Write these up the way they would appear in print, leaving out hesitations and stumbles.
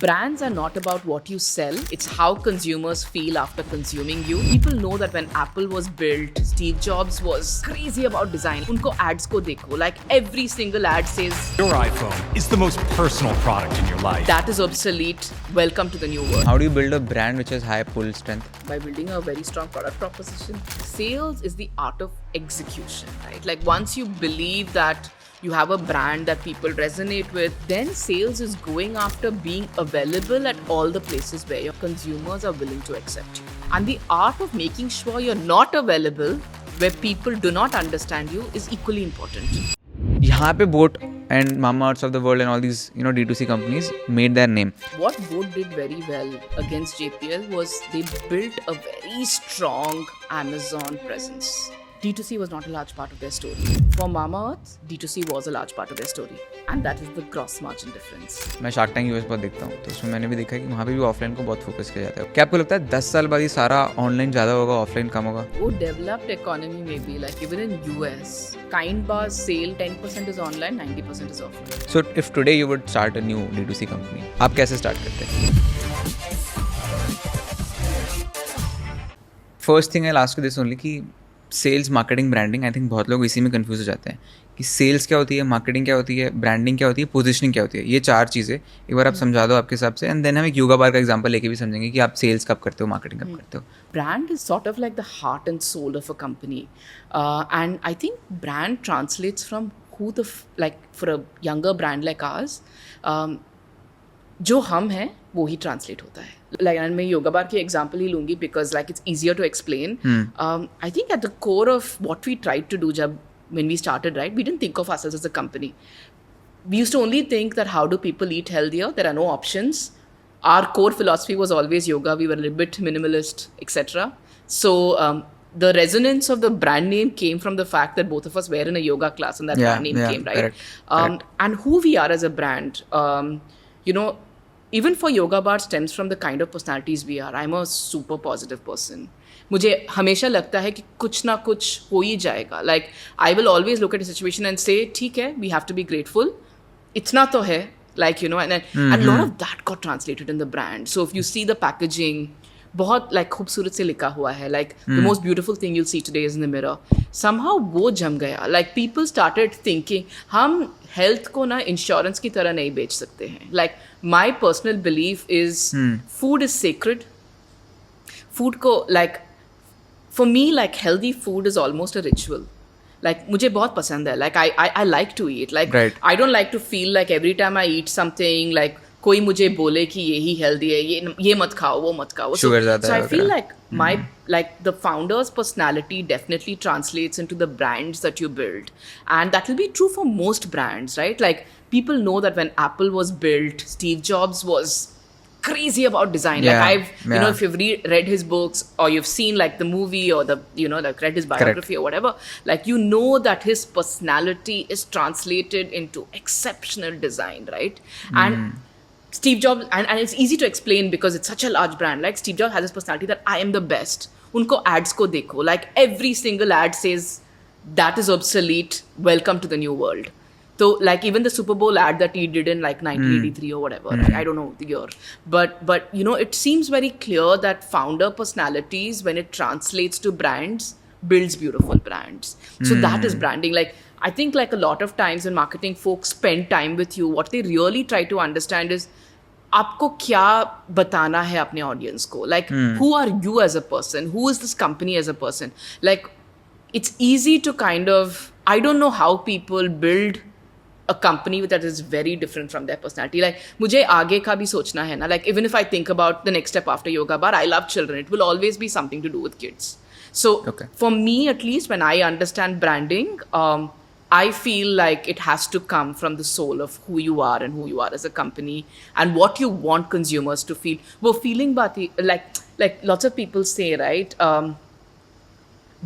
Brands are not about what you sell, it's how consumers feel after consuming you. People know that when Apple was built, Steve Jobs was crazy about design. Unko ads ko dekho, like every single ad says, Your iPhone is the most personal product in your life. that is obsolete, welcome to the new world. How do you build a brand which has high pull strength? By building a very strong product proposition. Sales is the art of execution, right? Like once you believe that you have a brand that people resonate with, then sales is going after being available at all the places where your consumers are willing to accept you. And the art of making sure you're not available where people do not understand you is equally important. यहाँ पे Boat and Mamaearths of the world and all these D2C companies made their name. What Boat did very well against JPL was they built a very strong Amazon presence. D2C was not a large part of their story. For Mamaearth, D2C was a large part of their story. And that is the gross margin difference. मैं shark tank US बहुत देखता हूँ, तो उसमें मैंने भी देखा है कि वहाँ पे भी ऑफलाइन को बहुत फोकस किया जाता है. क्या आपको लगता है 10 साल बाद ये सारा ऑनलाइन ज़्यादा होगा, ऑफलाइन कम होगा? वो developed economy में भी, like even in US, Kind Bar's sale 10% is online, 90% is offline. So if today you would start a new D2C company, आप कैसे स्टार्ट करते हैं? फर्स्ट थिंग आई लास्ट को दिस ओनली कि sales, marketing, branding, I think बहुत लोग इसी में कंफ्यूज हो जाते हैं कि सेल्स क्या होती है, मार्केटिंग क्या होती है, ब्रांडिंग क्या होती है, पोजीशनिंग क्या होती है. ये चार चीज़ें एक बार आप समझा दो आपके हिसाब से, एंड देन हम एक योगा बार का एग्जांपल लेके भी समझेंगे कि आप सेल्स कब करते हो, मार्केटिंग कब करते हो. Brand is sort of like the heart and soul of a company. And I think brand translates from who like for a younger brand like ours, जो हम हैं वो ही ट्रांसलेट होता है. लाइक मैं योगा बार की एग्जांपल ही लूँगी because like it's easier to explain. I think at the core of what we tried to do जब when we started, right, we didn't think of ourselves as a company. We used to only think that how do people eat healthier? There are no options. Our core philosophy was always yoga. We were a little bit minimalist, etc. So the resonance of the brand name came from the fact that both of us were in a yoga class and that brand name came, right? Correct. And who we are as a brand, even for Yoga Bar stems from the kind of personalities we are. I'm a super positive person. मुझे हमेशा लगता है कि कुछ ना कुछ हो ही जाएगा. Like I will always look at a situation and say ठीक है, we have to be grateful, इतना तो है, like and lot of that got translated in the brand. So if you see the packaging, बहुत like खूबसूरत से लिखा हुआ है, like the most beautiful thing you'll see today is in the mirror. Somehow वो जम गया. Like people started thinking हम हेल्थ को ना इंश्योरेंस की तरह नहीं बेच सकते हैं. Like my personal belief is food is sacred. Food को like for me, like healthy food is almost a ritual. Like मुझे बहुत पसंद है. Like I like to eat. Like right. I don't like to feel like every time I eat something like कोई मुझे बोले कि यही healthy है, ये मत खाओ, वो मत खाओ. Sugar ज़्यादा so है I feel like my like the founder's personality definitely translates into the brands that you build, and that will be true for most brands, right? Like people know that when Apple was built, Steve Jobs was crazy about design. Yeah, like if you've read his books or you've seen like the movie or the like read his biography or whatever, like that his personality is translated into exceptional design, right? And Steve Jobs, and it's easy to explain because it's such a large brand. Like Steve Jobs has this personality that I am the best. Unko ads ko dekho, like every single ad says that is obsolete, welcome to the new world. So like even the Super Bowl ad that he did in like 1983 or whatever, right? I don't know the year, but it seems very clear that founder personalities, when it translates to brands, builds beautiful brands. So that is branding. Like I think like a lot of times when marketing folks spend time with you, what they really try to understand is आपको क्या बताना है अपने audience को. Like who are you as a person? Who is this company as a person? Like it's easy to kind of, I don't know how people build a company that is very different from their personality. Like मुझे आगे का भी सोचना है ना. Like even if I think about the next step after Yoga Bar, I love children. It will always be something to do with kids. So for me, at least when I understand branding, I feel like it has to come from the soul of who you are and who you are as a company and what you want consumers to feel. वो feeling बात ही, like lots of people say, right?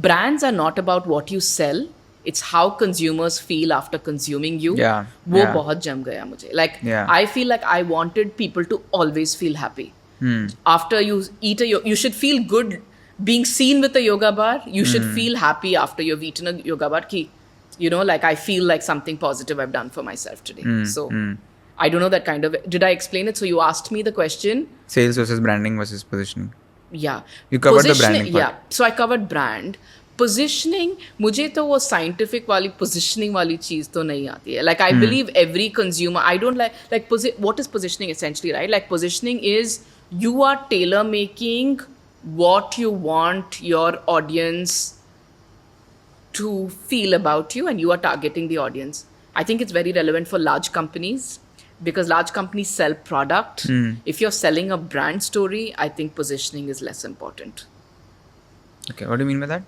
Brands are not about what you sell. It's how consumers feel after consuming you. वो बहुत जम गया मुझे. Like I feel like I wanted people to always feel happy. After you eat you should feel good being seen with a yoga bar. You should feel happy after you've eaten a yoga bar. Like I feel like something positive I've done for myself today. So I don't know that kind of. Did I explain it? So you asked me the question. Sales versus branding versus positioning. Yeah. You covered the Positioning- branding part. Yeah. So I covered brand. Positioning, मुझे तो वो scientific वाली positioning वाली चीज़ तो नहीं आती है. Like I believe every consumer, I don't like what is positioning essentially, right? Like positioning is you are tailor making what you want your audience to feel about you, and you are targeting the audience. I think it's very relevant for large companies because large companies sell product. If you're selling a brand story, I think positioning is less important. Okay, what do you mean by that?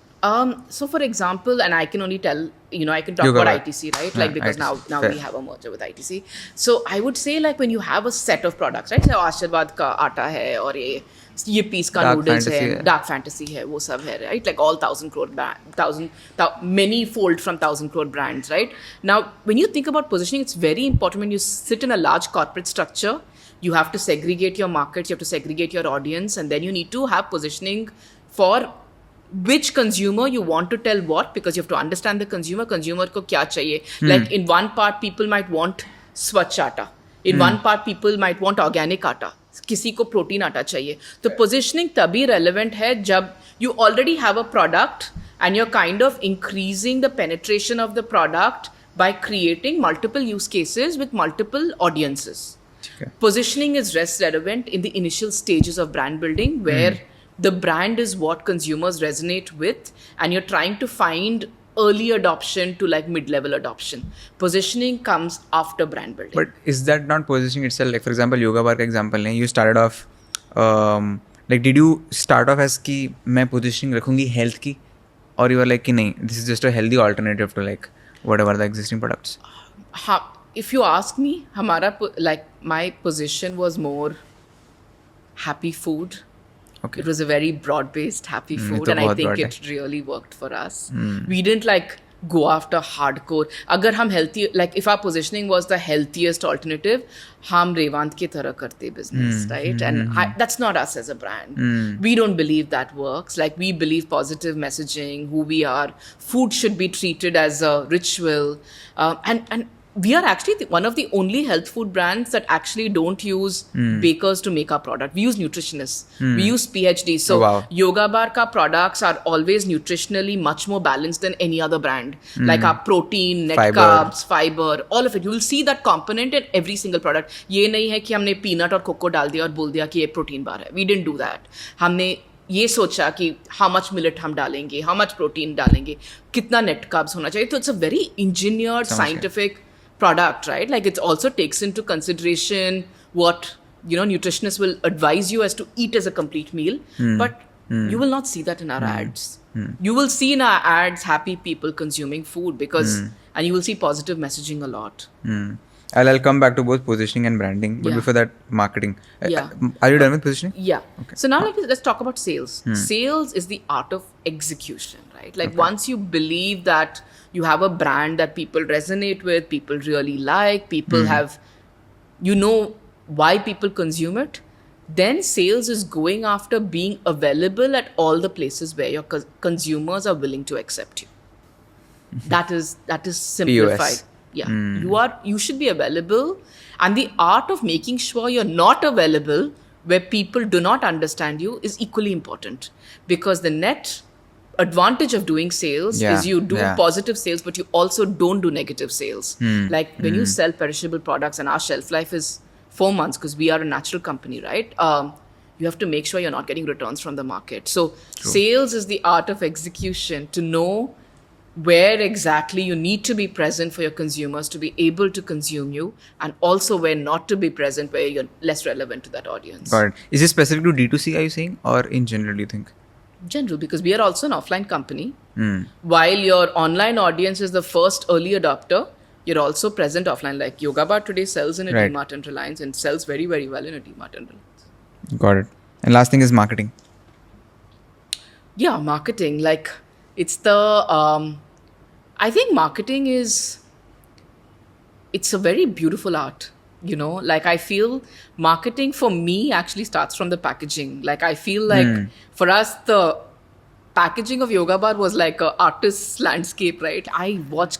So for example, and I can only tell, I can talk You go about ahead. ITC, right? Yeah, Like because ITC, now fair. we have a merger with ITC. So I would say like when you have a set of products, right? So आशीर्वाद का आटा है और ये piece का Dark noodles fantasy है, है. Dark fantasy है, वो सब है, right? Like all 1,000 crore many fold from 1,000 crore brands, right? Now when you think about positioning, it's very important when you sit in a large corporate structure. You have to segregate your markets, you have to segregate your audience, and then you need to have positioning for which consumer you want to tell what, because you have to understand the consumer को क्या चाहिए. Like in one part people might want स्वच्छ आटा, in one part people might want organic आटा, किसी को protein आटा चाहिए. तो positioning तभी relevant है जब you already have a product and you're kind of increasing the penetration of the product by creating multiple use cases with multiple audiences. Okay. Positioning is less relevant in the initial stages of brand building where the brand is what consumers resonate with and you're trying to find early adoption to like mid-level adoption. Positioning comes after brand building. But is that not positioning itself? Like for example, yoga bar का example लें, you started off like did you start off as कि मैं positioning रखूँगी health की, or you were like कि नहीं, this is just a healthy alternative to like whatever the existing products? If you ask me, my position was more happy food. Okay. It was a very broad-based happy food, तो and I बहुत think broad it really worked for us. We didn't like go after hardcore. अगर हम healthy, like if our positioning was the healthiest alternative, हम रेवांत की तरह करते business, right? And that's not us as a brand. We don't believe that works. Like we believe positive messaging, who we are. Food should be treated as a ritual, and we are actually one of the only health food brands that actually don't use bakers to make our product. We use nutritionists. We use PhDs. So Oh, wow. Yoga Bar ka products are always nutritionally much more balanced than any other brand. Like our protein, net Fiber. carbs, fiber, all of it. You will see that component in every single product. ये नहीं है कि हमने peanut और cocoa डाल दिया और बोल दिया कि ये protein bar है. We didn't do that. हमने ये सोचा कि how much millet हम डालेंगे, how much protein डालेंगे, कितना net carbs होना चाहिए. So it's a very engineered, scientific product, right? Like it also takes into consideration what nutritionists will advise you as to eat as a complete meal, but you will not see that in our ads. You will see in our ads happy people consuming food because and you will see positive messaging a lot. I'll come back to both positioning and branding, but Yeah. before that, marketing. Yeah. Are you done with positioning? Yeah. So now let's talk about sales. Sales is the art of execution, right? Like once you believe that you have a brand that people resonate with, people really like, people have, why people consume it, then sales is going after being available at all the places where your consumers are willing to accept you. That is simplified. POS. Yeah. You should be available, and the art of making sure you're not available where people do not understand you is equally important, because the net advantage of doing sales is you do positive sales, but you also don't do negative sales. Like when you sell perishable products, and our shelf life is 4 months because we are a natural company, right? You have to make sure you're not getting returns from the market. So sales is the art of execution, to know where exactly you need to be present for your consumers to be able to consume you, and also where not to be present where you're less relevant to that audience. Got it. Is this specific to D2C, are you saying, or in general, do you think? General, because we are also an offline company. While your online audience is the first early adopter, you're also present offline. Like Yoga Bar today sells in a Right. DMart and Reliance, and sells very, very well in a DMart and Reliance. Got it. And last thing is marketing. Yeah, marketing. Like it's the I think marketing it's a very beautiful art. Like I feel marketing for me actually starts from the packaging. Like I feel like for us, the packaging of Yoga Bar was like an artist's landscape, right? I watch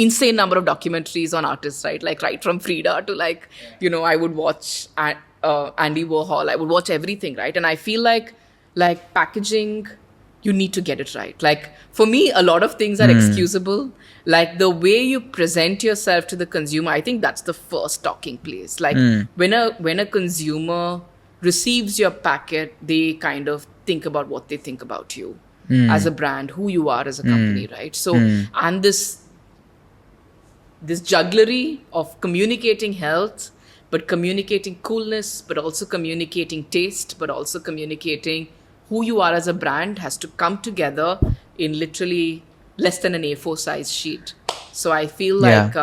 insane number of documentaries on artists, right? Like right from Frida to like, I would watch Andy Warhol. I would watch everything, right? And I feel like packaging, you need to get it right. Like for me, a lot of things are excusable. Like the way you present yourself to the consumer, I think that's the first talking place. Like when a consumer receives your packet, they kind of think about what they think about you as a brand, who you are as a company, right? So, and this jugglery of communicating health, but communicating coolness, but also communicating taste, but also communicating who you are as a brand has to come together in literally less than an A4 size sheet. So I feel like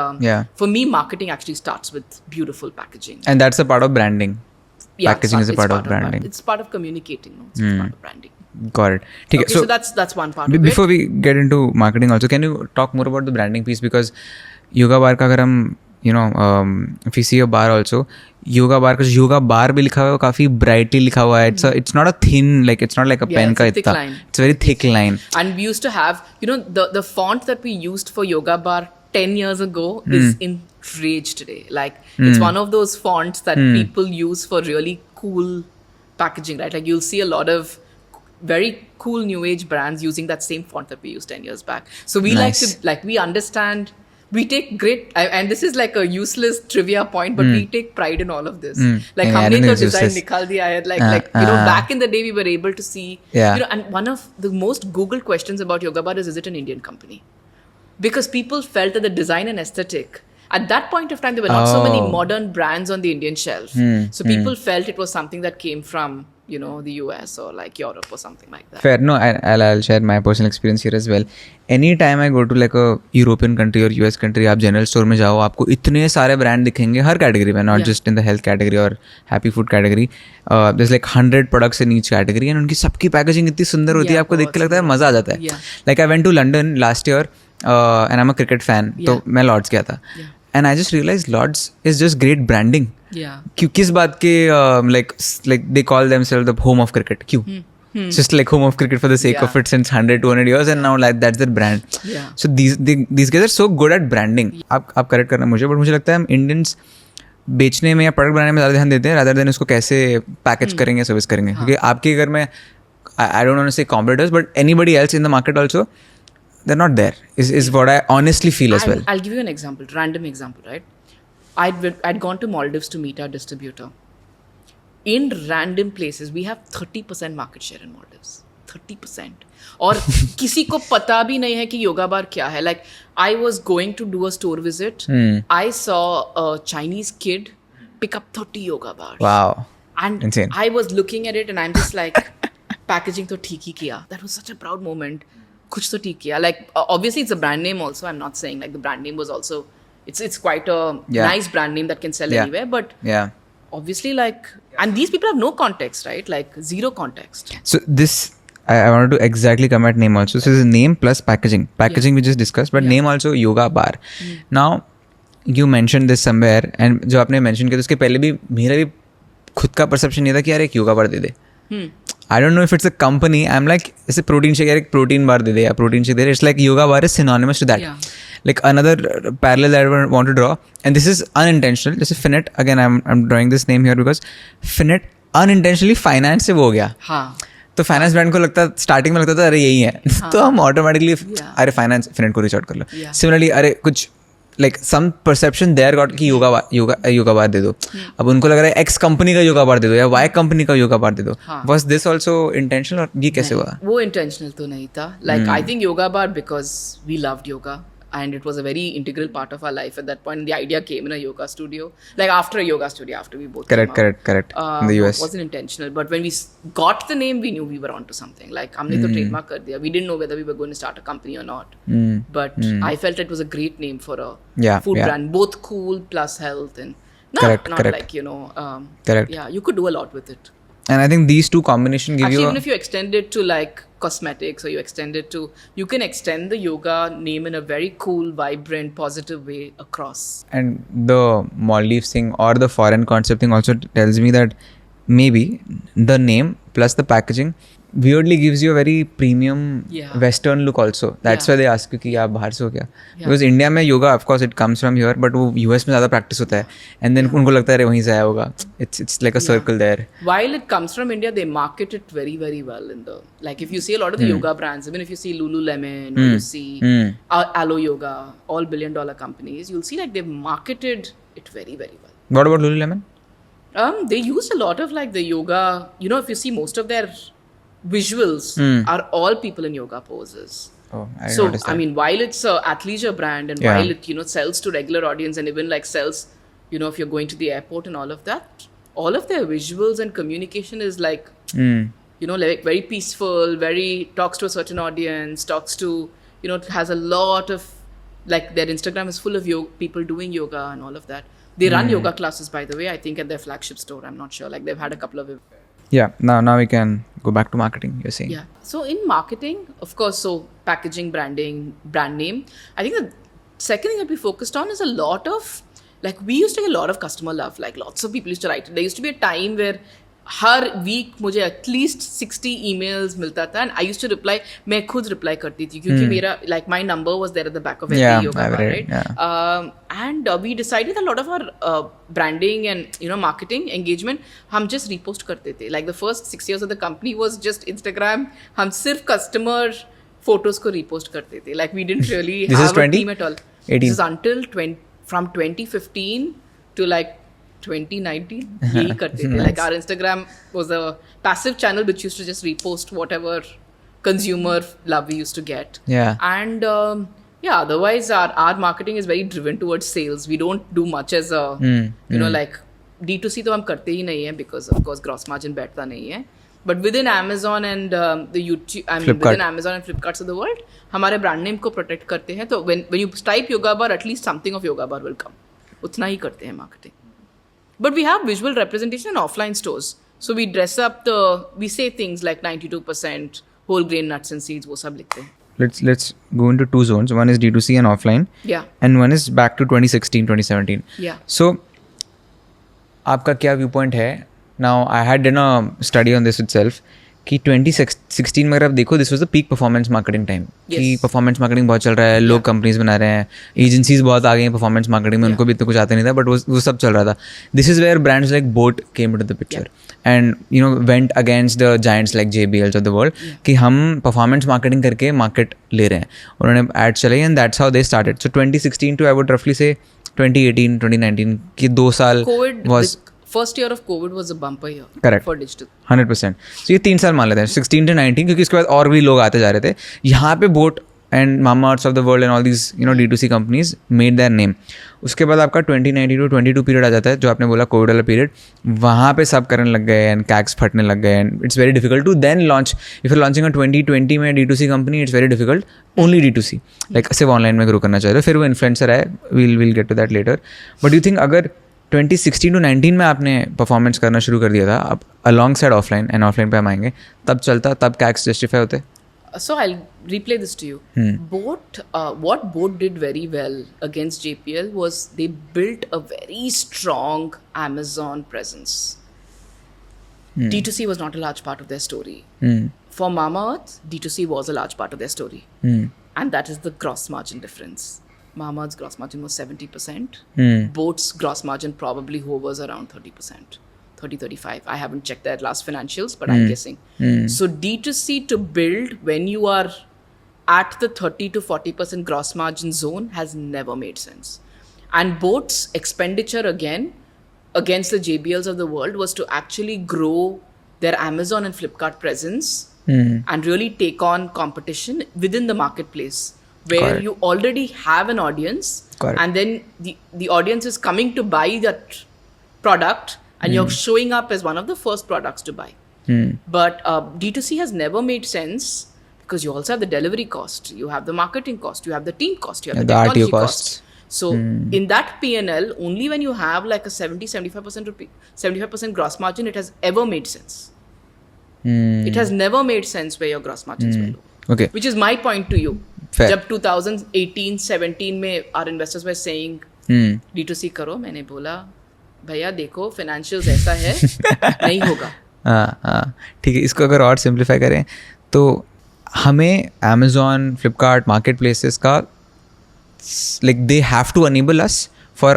for me, marketing actually starts with beautiful packaging. And that's a part of branding. Yeah, packaging is a part of branding. It's part of communicating. No? It's part of branding. Got it. Okay, so that's one part of before it. we get into marketing also, can you talk more about the branding piece? Because yoga bar का अगर हम if you see a bar also, yoga bar का yoga bar भी लिखा हुआ है वो काफी brightly लिखा हुआ है. It's not a thin, like it's not like a pen का thick line. It's a very thick line. And we used to have, the font that we used for yoga bar 10 years ago is enraged today. Like it's one of those fonts that people use for really cool packaging, right? Like you'll see a lot of very cool new age brands using that same font that we used 10 years back. So we we understand, we take great, and this is like a useless trivia point, but we take pride in all of this. Like humne to design nikal diya hai. Like back in the day we were able to see, and one of the most Googled questions about Yoga Bar is it an Indian company? Because people felt that the design and aesthetic, at that point of time, there were not so many modern brands on the Indian shelf. So people felt it was something that came from, the US or like Europe or something like that. Fair. No, I'll share my personal experience here as well. Anytime I go to like a European country or US country, आप general store में जाओ, आपको इतने सारे brand दिखेंगे हर category में, not just in the health category or happy food category. There's like 100 products in each category and उनकी सबकी packaging इतनी सुंदर होती है, आपको देख के लगता है मज़ा आ जाता है. Like I went to London last year and I'm a cricket fan, तो मैं Lords गया था. And I just realized Lords is just great branding. Yeah. किस बात के like they call themselves the home of cricket. क्यों? It's just like home of cricket for the sake of it since 100-200 years and now like that's their brand. Yeah. So these guys are so good at branding. आप correct करना मुझे, but मुझे लगता है हम Indians बेचने में या प्रोडक्ट बनाने में ज़्यादा ध्यान देते हैं rather than उसको कैसे पैकेज करेंगे, सर्विस करेंगे. क्योंकि आपके घर में I don't want to say competitors, but anybody else in the market also, they're not there, is what I honestly feel as well. I'll give you an example, random example, right? I'd gone to Maldives to meet our distributor. In random places, we have 30% market share in Maldives. 30%. और किसी को पता भी नहीं है कि Yoga बार क्या है. Like, I was going to do a store visit. I saw a Chinese kid pick up 30 yoga bars. Wow. And insane. I was looking at it and I'm just like, packaging to theek hi kiya. That was such a proud moment. Kuch to theek kiya. Like, obviously it's a brand name also. I'm not saying like the brand name was also, it's quite a nice brand name that can sell anywhere. But obviously like, and these people have no context, right? Like zero context. So this, I wanted to exactly come at name also. So this is name plus packaging. Packaging we just discussed, but name also Yoga Bar. Now, you mentioned this somewhere, and जो आपने mention किया, उसके पहले भी मेरा भी खुद का perception ये था कि यार एक योगा बार दे दे. I don't know if it's a company. I'm like, जैसे protein shake यार एक protein bar दे दे या protein shake they they. It's like yoga bar is synonymous to that. Yeah. Like another parallel that I want to draw, and this is unintentional. जैसे Finet, again I'm drawing this name here because Finet unintentionally finance से वो हो गया. हाँ. तो finance brand को लगता starting में लगता था अरे यही है तो हम ऑटोमेटिकली अरे फाइनेंस फिनेट को रीच आउट कर लो. सिमिलरली अरे कुछ like some perception there got कि योगा बार दे दो. अब उनको लग रहा है एक्स कंपनी का योगा बार दे दो या वाई कंपनी का योगा बार दे दो. वाज दिस आल्सो इंटेंशनल और ये कैसे हुआ? वो इंटेंशनल तो नहीं था. Like I think Yoga Bar because we loved yoga and it was a very integral part of our life at that point. The idea came in a yoga studio, like after a yoga studio, after we both correct in the US. It wasn't intentional, but when we got the name, we knew we were onto something. Like हमने तो trademark कर दिया. We didn't know whether we were going to start a company or not. But I felt it was a great name for a food brand, both cool plus health and not like correct. Yeah, you could do a lot with it. And I think these two combination give actually, you even if you extend it to like cosmetics or you extend it to, you can extend the yoga name in a very cool, vibrant, positive way across. And the Maldives thing or the foreign concept thing also tells me that maybe the name plus the packaging weirdly gives you a very premium Yeah. western look also. That's Yeah. why they ask you कि आप बाहर से हो क्या? Because India में yoga of course it comes from here, but वो US में ज़्यादा practice होता है, and then उनको लगता है अरे वहीं से आया होगा. It's like a circle there. While it comes from India, they market it very, very well in the, like if you see a lot of the yoga brands, even if you see Lululemon or you see Alo Yoga, all $1 billion companies, you'll see like they've marketed it very, very well. What about Lululemon? They used a lot of like the yoga, you know, if you see most of their visuals are all people in yoga poses. Oh, I So, noticed that. I mean, while it's a athleisure brand and Yeah. while it, you know, sells to regular audience and even like sells, you know, if you're going to the airport and all of that, all of their visuals and communication is like, you know, like very peaceful, very talks to a certain audience, talks to, you know, has a lot of, like their Instagram is full of people doing yoga and all of that. They run yoga classes, by the way, I think at their flagship store. I'm not sure. Like they've had a couple of. Yeah, now we can go back to marketing, you're saying. Yeah. So in marketing, of course, so packaging, branding, brand name. I think the second thing that we focused on is a lot of, like we used to get a lot of customer love. Like lots of people used to write. There used to be a time where हर week मुझे at least 60 emails मिलता था and I used to reply. मैं खुद reply करती थी क्योंकि मेरा like my number was there at the back of every yoga, right? And we decided a lot of our branding and you know marketing engagement हम just repost करते थे. Like the first 6 years of the company was just Instagram. हम सिर्फ customer photos को repost करते थे. Like we didn't really have a team at all. This is until from 2015 to like 2019 यही करते थे. Like our Instagram was a passive channel which used to just repost whatever consumer love we used to get. Yeah. And yeah, otherwise our marketing is very driven towards sales. We don't do much as a you know like D2C तो हम करते ही नहीं है because of course gross margin बैठता नहीं है. But within Amazon and the YouTube, I mean Flipkart. within Amazon and Flipkarts of the world, हमारे brand name को protect करते हैं. तो when you type yoga bar, at least something of yoga bar will come. उतना ही करते हैं marketing. But we have visual representation in offline stores. So we dress up we say things like 92% whole grain nuts and seeds, वो सब लिखते हैं. Let's go into two zones. One is D2C and offline. Yeah. And one is back to 2016, 2017. Yeah. So, आपका क्या viewpoint है? Now, I had done a study on this itself. कि 2016 में अगर आप देखो this was the peak performance marketing time. कि performance marketing बहुत चल रहा है, लोग कंपनीज बना रहे हैं, एजेंसीज बहुत आ गई हैं परफॉर्मेंस मार्केटिंग में, उनको भी इतना कुछ आता नहीं था बट वो सब चल रहा था. This is where brands like boAt came into the picture and you know went against the giants like JBLs of the world कि हम परफॉर्मेंस मार्केटिंग करके मार्केट ले रहे हैं. उन्होंने एड चलाई and that's how they started. So 2016 to I would रफली say 2018 2019 की 2 साल was First year of COVID was a bumper year. Correct. For digital. 100%. So ये 3 साल मान लेते हैं 16 to 19 क्योंकि इसके बाद और भी लोग आते जा रहे थे. यहाँ पे boat and Mamaearths of the world and all these you know D2C companies made their name. उसके बाद आपका 2019 to 22 पीरियड आ जाता है जो आपने बोला कोविड वाला पीरियड. वहाँ पे सब करने लग गए एंड कैक्स फटने लग गए and it's very difficult to then launch. If you launching 2020 में D2C company it's very difficult only D2C like सिर्फ ऑनलाइन में ग्रो करना चाहिए. फिर वो इन्फ्लुएंसर है, will get to that later. But you think अगर 2016 to 19 में आपने परफॉर्मेंस करना शुरू कर दिया था, अब along side offline and offline पे हम आएंगे, तब चलता, तब कैक्स जस्टिफाई होते? So I'll replay this to you. What Boat did very well against JPL was they built a very strong Amazon presence. D2C was not a large part of their story. For Mamaearth, D2C was a large part of their story. And that is the gross margin difference. Mamaearth's gross margin was 70%. Boat's gross margin probably hovers around 30%, 30-35. I haven't checked their last financials, but I'm guessing. So D2C to build when you are at the 30 to 40% gross margin zone has never made sense. And Boat's expenditure again against the JBLs of the world was to actually grow their Amazon and Flipkart presence and really take on competition within the marketplace. Where you already have an audience and then the audience is coming to buy that product and you're showing up as one of the first products to buy. But D2C has never made sense because you also have the delivery cost, you have the marketing cost, you have the team cost, you have the technology cost. So in that P&L, only when you have like a 70-75% gross margin, it has ever made sense. It has never made sense where your gross margins were low. Okay. Which is my point to you. Fair. जब 2018-17 में our investors were saying D2C करो, मैंने बोला भैया देखो financials ऐसा है नहीं होगा. हाँ, ठीक है. इसको अगर और सिंप्लीफाई करें तो हमें Amazon, Flipkart, मार्केट प्लेसेस का like they have to enable us for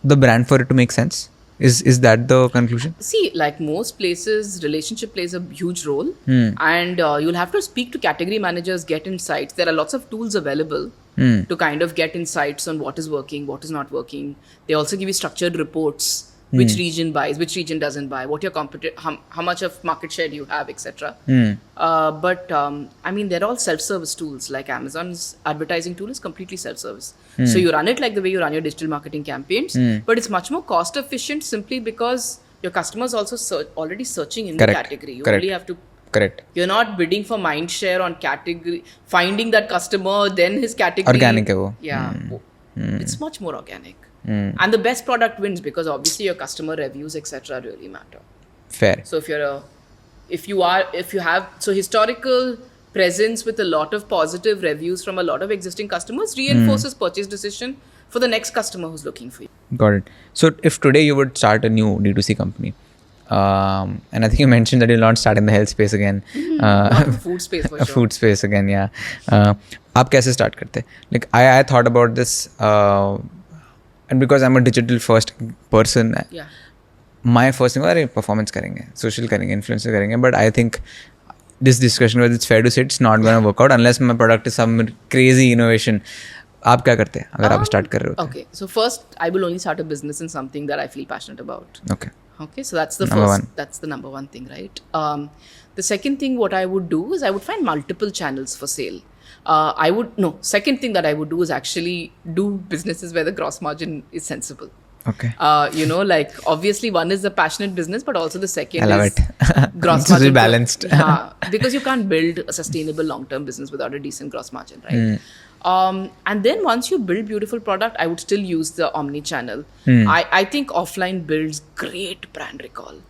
the brand for it to make sense. Is that the conclusion? See, like most places, relationship plays a huge role, and you'll have to speak to category managers, get insights. There are lots of tools available to kind of get insights on what is working, what is not working. They also give you structured reports: which region buys, which region doesn't buy, what your how much of market share you have, etc. But I mean, they're all self-service tools. Like Amazon's advertising tool is completely self-service. So you run it like the way you run your digital marketing campaigns, but it's much more cost efficient simply because your customers also already searching in Correct. the category. You Correct. only have to. Correct. You're not bidding for mind share on category, finding that customer, then his category. Organic है वो. Yeah, it's much more organic. And the best product wins because obviously your customer reviews, etc. really matter. Fair. So if you have historical presence with a lot of positive reviews from a lot of existing customers reinforces purchase decision for the next customer who's looking for you. Got it. So if today you would start a new D2C company, and I think you mentioned that you'll not start in the health space again. Not the food space for sure. Food space again, yeah. आप कैसे start करते? Like I thought about this, and because I'm a digital first person, Yeah. my first thing was अरे performance करेंगे, social करेंगे, influencer करेंगे, but I think this discussion whether it's fair to say it's not going to work out unless my product is some crazy innovation. आप क्या करते हैं अगर आप start कर रहे होते? Okay, so first I will only start a business in something that I feel passionate about. Okay. Okay, so that's the Number first. one. That's the number one thing, right? The second thing, what I would do is I would find multiple channels for sale. Second thing that I would do is actually do businesses where the gross margin is sensible. Okay. Like obviously one is the passionate business, but also the second I love is it. gross This is margin. balanced. Yeah, because you can't build a sustainable long-term business without a decent gross margin, right? And then once you build beautiful product, I would still use the omni-channel. I think offline builds great brand recall.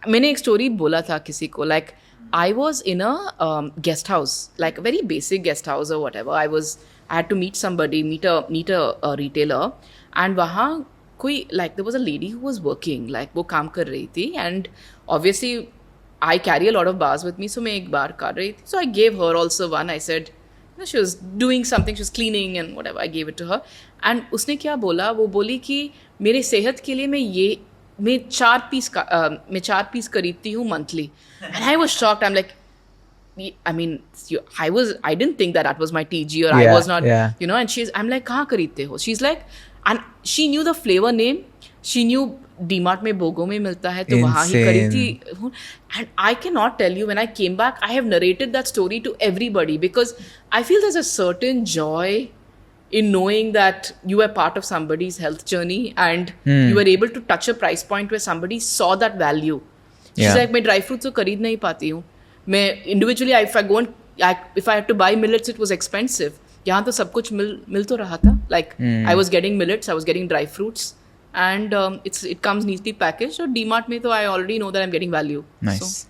मैंने एक story बोला था किसी को, like I was in a guest house, like a very basic guest house or whatever. I had to meet somebody, meet a retailer, and वहाँ कोई like there was a lady who was working, like वो काम कर रही थी, and obviously I carry a lot of bars with me, so मैं एक बार कर रही थी, so I gave her also one. I said, she was doing something, she was cleaning and whatever, I gave it to her. And उसने क्या बोला, वो बोली कि मेरे सेहत के लिए मैं 4 पीस खरीदती हूँ monthly. And I was shocked. I'm like, I mean, I didn't think that was my TG or I was not, and I'm like, कहाँ खरीदते हो? She's like, and she knew the flavor name. She knew DMart में बोगो में मिलता है तो वहाँ ही खरीदती. And I cannot tell you, when I came back, I have narrated that story to everybody because I feel there's a certain joy in knowing that you were part of somebody's health journey and you were able to touch a price point where somebody saw that value. She's like, मैं dry fruits तो खरीद नहीं पाती हूँ. मैं individually, if I had to buy millets, it was expensive. यहाँ तो सब कुछ मिल तो रहा था. Like I was getting millets, I was getting dry fruits, and it comes neatly packaged. Or DMart में तो I already know that I'm getting value. Nice.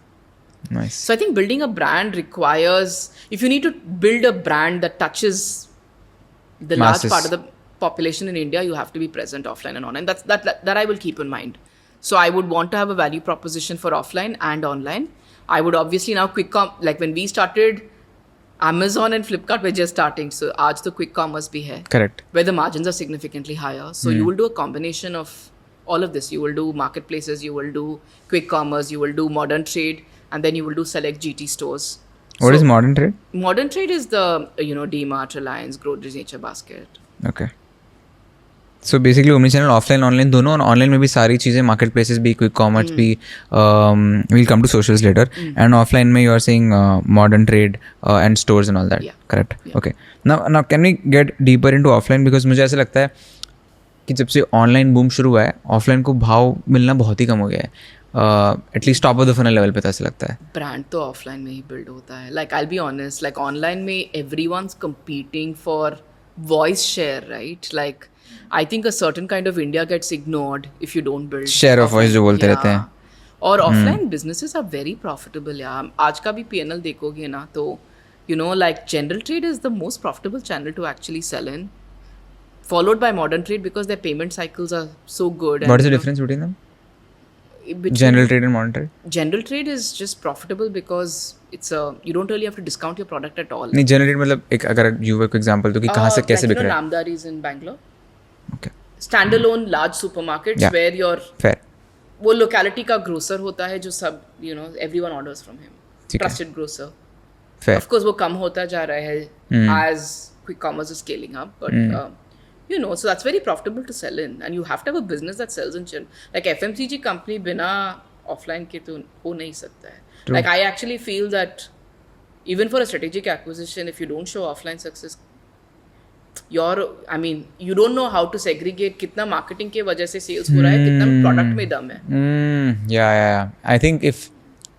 Nice. So I think building a brand requires, if you need to build a brand that touches the Masses. large part of the population in India, you have to be present offline and online. That I will keep in mind. So I would want to have a value proposition for offline and online. I would obviously now like when we started, Amazon and Flipkart were just starting. So aaj to quick commerce bhi hai. Correct. Where the margins are significantly higher. So you will do a combination of all of this. You will do marketplaces, you will do quick commerce, you will do modern trade, and then you will do select GT stores. What is modern trade? Modern trade is the, DMart, Reliance, Godrej, Nature Basket. Okay. So basically omnichannel, offline, online दोनों, और online में भी सारी चीज़ें, marketplaces भी, quick commerce भी, we'll come to socials later, and offline में you are saying modern trade and stores and all that. Yeah. Correct. Yeah. Okay. Now can we get deeper into offline, because मुझे ऐसा लगता है कि जब से online boom शुरू हुआ है, offline को भाव मिलना बहुत ही कम हो गया है. At least top of the funnel level पे तो ऐसा लगता है. ब्रांड तो ऑफलाइन में ही बिल्ड होता है. Like I will be honest, like online में everyone's competing for voice share, right? Like I think a certain kind of India gets ignored if you don't build share of voice जो बोलते रहते हैं. और offline businesses are very profitable. यार आज का भी पीएनएल देखोगे ना तो like general trade is the most profitable channel to actually sell in, followed by modern trade because there payment cycles are so good. What is the difference between them? General trade and modern trade? General trade is just profitable because you don't really have to discount your product at all. नहीं, general trade मतलब एक अगर your को example दो कि कहाँ से कैसे बिक रहा है? Namdari is in Bangalore. Okay, Standalone large supermarkets Yeah. where your fair, वो locality का grocer होता है जो सब everyone orders from him. ठीक है। Trusted grocer. Fair, Of course वो कम होता जा रहा है as quick commerce is scaling up, but so that's very profitable to sell in, and you have to have a business that sells in like FMCG company बिना offline के तो हो नहीं सकता है. Like I actually feel that even for a strategic acquisition, if you don't show offline success, you don't know how to segregate कितना marketing के वजह से sales हो रहा है, कितना product में दम है. yeah. I think if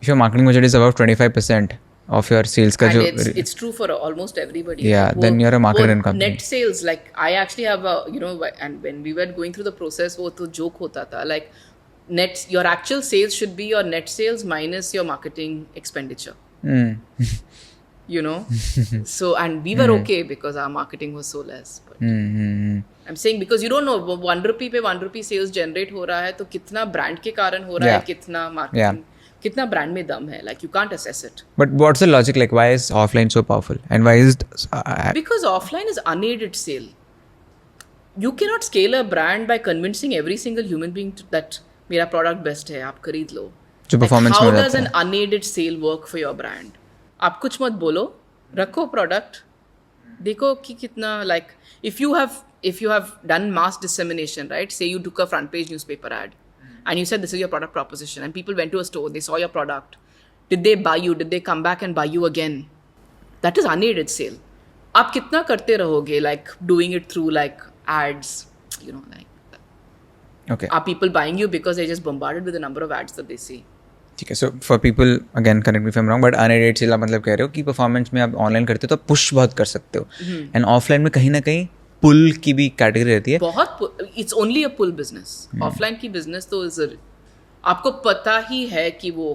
your marketing budget is above 25% of your sales का जो And it's true for almost everybody. Yeah, Like, then you're a marketer वो in company. Net sales, like I actually have and when we were going through the process, वो तो joke होता था, like your actual sales should be your net sales minus your marketing expenditure. So, and we were okay because our marketing was so less. But I'm saying because you don't know, 1 rupee पे 1 rupee sales generate हो रहा है तो कितना brand के कारण हो रहा है, Yeah. कितना marketing, कितना brand में दम है, like you can't assess it. But what's the logic? Like, why is offline so powerful, and why is Because offline is unaided sale. You cannot scale a brand by convincing every single human being that मेरा product best है, आप खरीद लो. जो performance how में हो does जाता an unaided sale work for your brand? आप कुछ मत बोलो, रखो product, देखो कि कितना, like if you have done mass dissemination, right? Say you took a front page newspaper ad and you said this is your product proposition and people went to a store, they saw your product. Did they buy you? Did they come back and buy you again? That is unaided sale. आप कितना करते रहोगे, like doing it through like ads, like okay? are people buying you because they're just bombarded with the number of ads that they see? ठीक है, so for people, again correct me if I'm wrong, but unaided sale आप मतलब कह रहे हो कि performance में आप ऑनलाइन करते हो तो पुश बहुत कर सकते हो, एंड ऑफलाइन में कहीं ना कहीं पुल की भी कैटेगरी रहती है. बहुत, it's only a pull business. Offline की business तो आपको पता ही है कि वो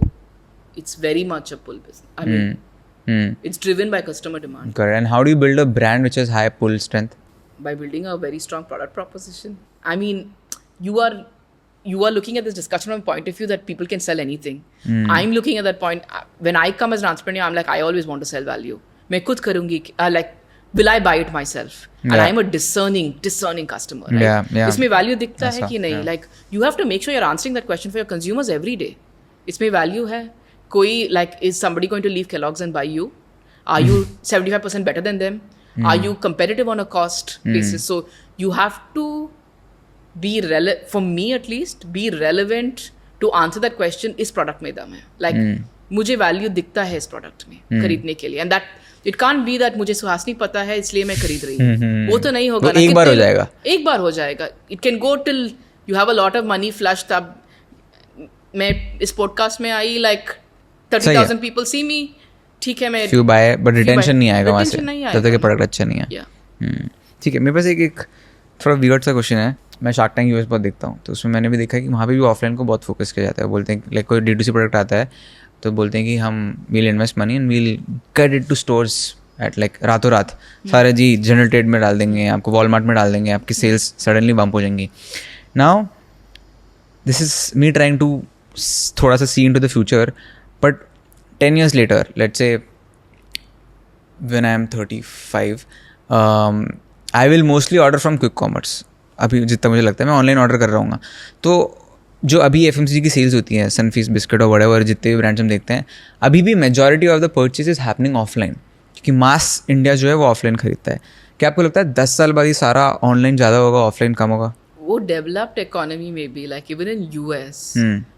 it's very much a pull business. I mean, it's driven by customer demand. Correct. And how do you build a brand which has high pull strength? By building a very strong product proposition. I mean, you are looking at this discussion from a point of view that people can sell anything. I'm looking at that point. When I come as an entrepreneur, I'm like, I always want to sell value. मैं खुद करूँगी, like, will I buy it myself? And I'm a discerning customer, right? Yeah. इसमें value दिखता है कि नहीं? yeah. Like, you have to make sure you're answering that question for your consumers every day. इसमें value है. कोई, like, is somebody going to leave Kellogg's and buy you? Are you 75% better than them? Are you competitive on a cost basis? So you have to be for me at least, be relevant to answer that question. इस product में दम है, like मुझे value दिखता है इस product में खरीदने के लिए, and that it can't be that मुझे सुहासनी पता है इसलिए मैं खरीद रही हूँ. वो तो नहीं होगा ना. एक बार हो जाएगा. एक बार हो जाएगा. It can go till you have a lot of money flushed. तब मैं इस podcast में आई, like 30,000 people see me. ठीक है, मैं few buy, but retention नहीं आएगा वहाँ से, तब तक प्रोडक्ट अच्छा नहीं है. Yeah. ठीक है, मेरे पास एक थोड़ा वियर्ड सा क्वेश्चन है. मैं शार्क टैंक यूएस बहुत देखता हूँ, तो उसमें मैंने भी देखा है कि वहाँ पे भी ऑफलाइन को बहुत फोकस किया जाता है. बोलते हैं लाइक कोई D2C प्रोडक्ट आता है तो बोलते हैं कि हम we'll invest money and we'll get it to stores at like रातों रात सारे जी जनरल ट्रेड में डाल देंगे, आपको वॉलमार्ट में डाल देंगे, आपकी सेल्स सडनली बम्प हो जाएंगी. Now this is me trying to थोड़ा सा see into the future, but 10 years later, let's say when I am 35, I will mostly order from quick commerce. अभी जितना मुझे लगता है मैं ऑनलाइन ऑर्डर कर रहा हूँ. तो जो अभी FMCG की सेल्स होती हैं, सनफीस्ट, बिस्किट और वडेवर जितने भी ब्रांड्स हम देखते हैं, अभी भी majority of the purchase is happening offline, क्योंकि मास इंडिया जो है वो ऑफलाइन खरीदता है. क्या आपको लगता है 10 साल बाद ही सारा ऑनलाइन ज़्यादा होगा, ऑफलाइन कम होगा? वो डेवलप्ड इकोनॉमी में भी, like even in US,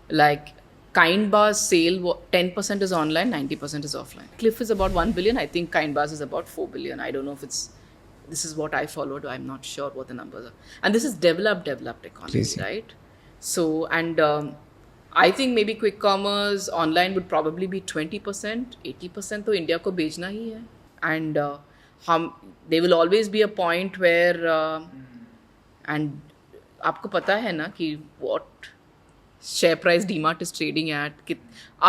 like Kind Bar's sale, 10% is online, 90% is offline. Cliff is about 1 billion. I think Kind Bar's is about 4 billion. I don't know if this is what I followed. I'm not sure what the numbers are. And this is developed economy, Crazy. right? So, and I think maybe quick commerce online would probably be 20%, 80% तो India को बेचना ही है. And there will always be a point where, and आपको पता है ना कि what share price DMart is trading at, कि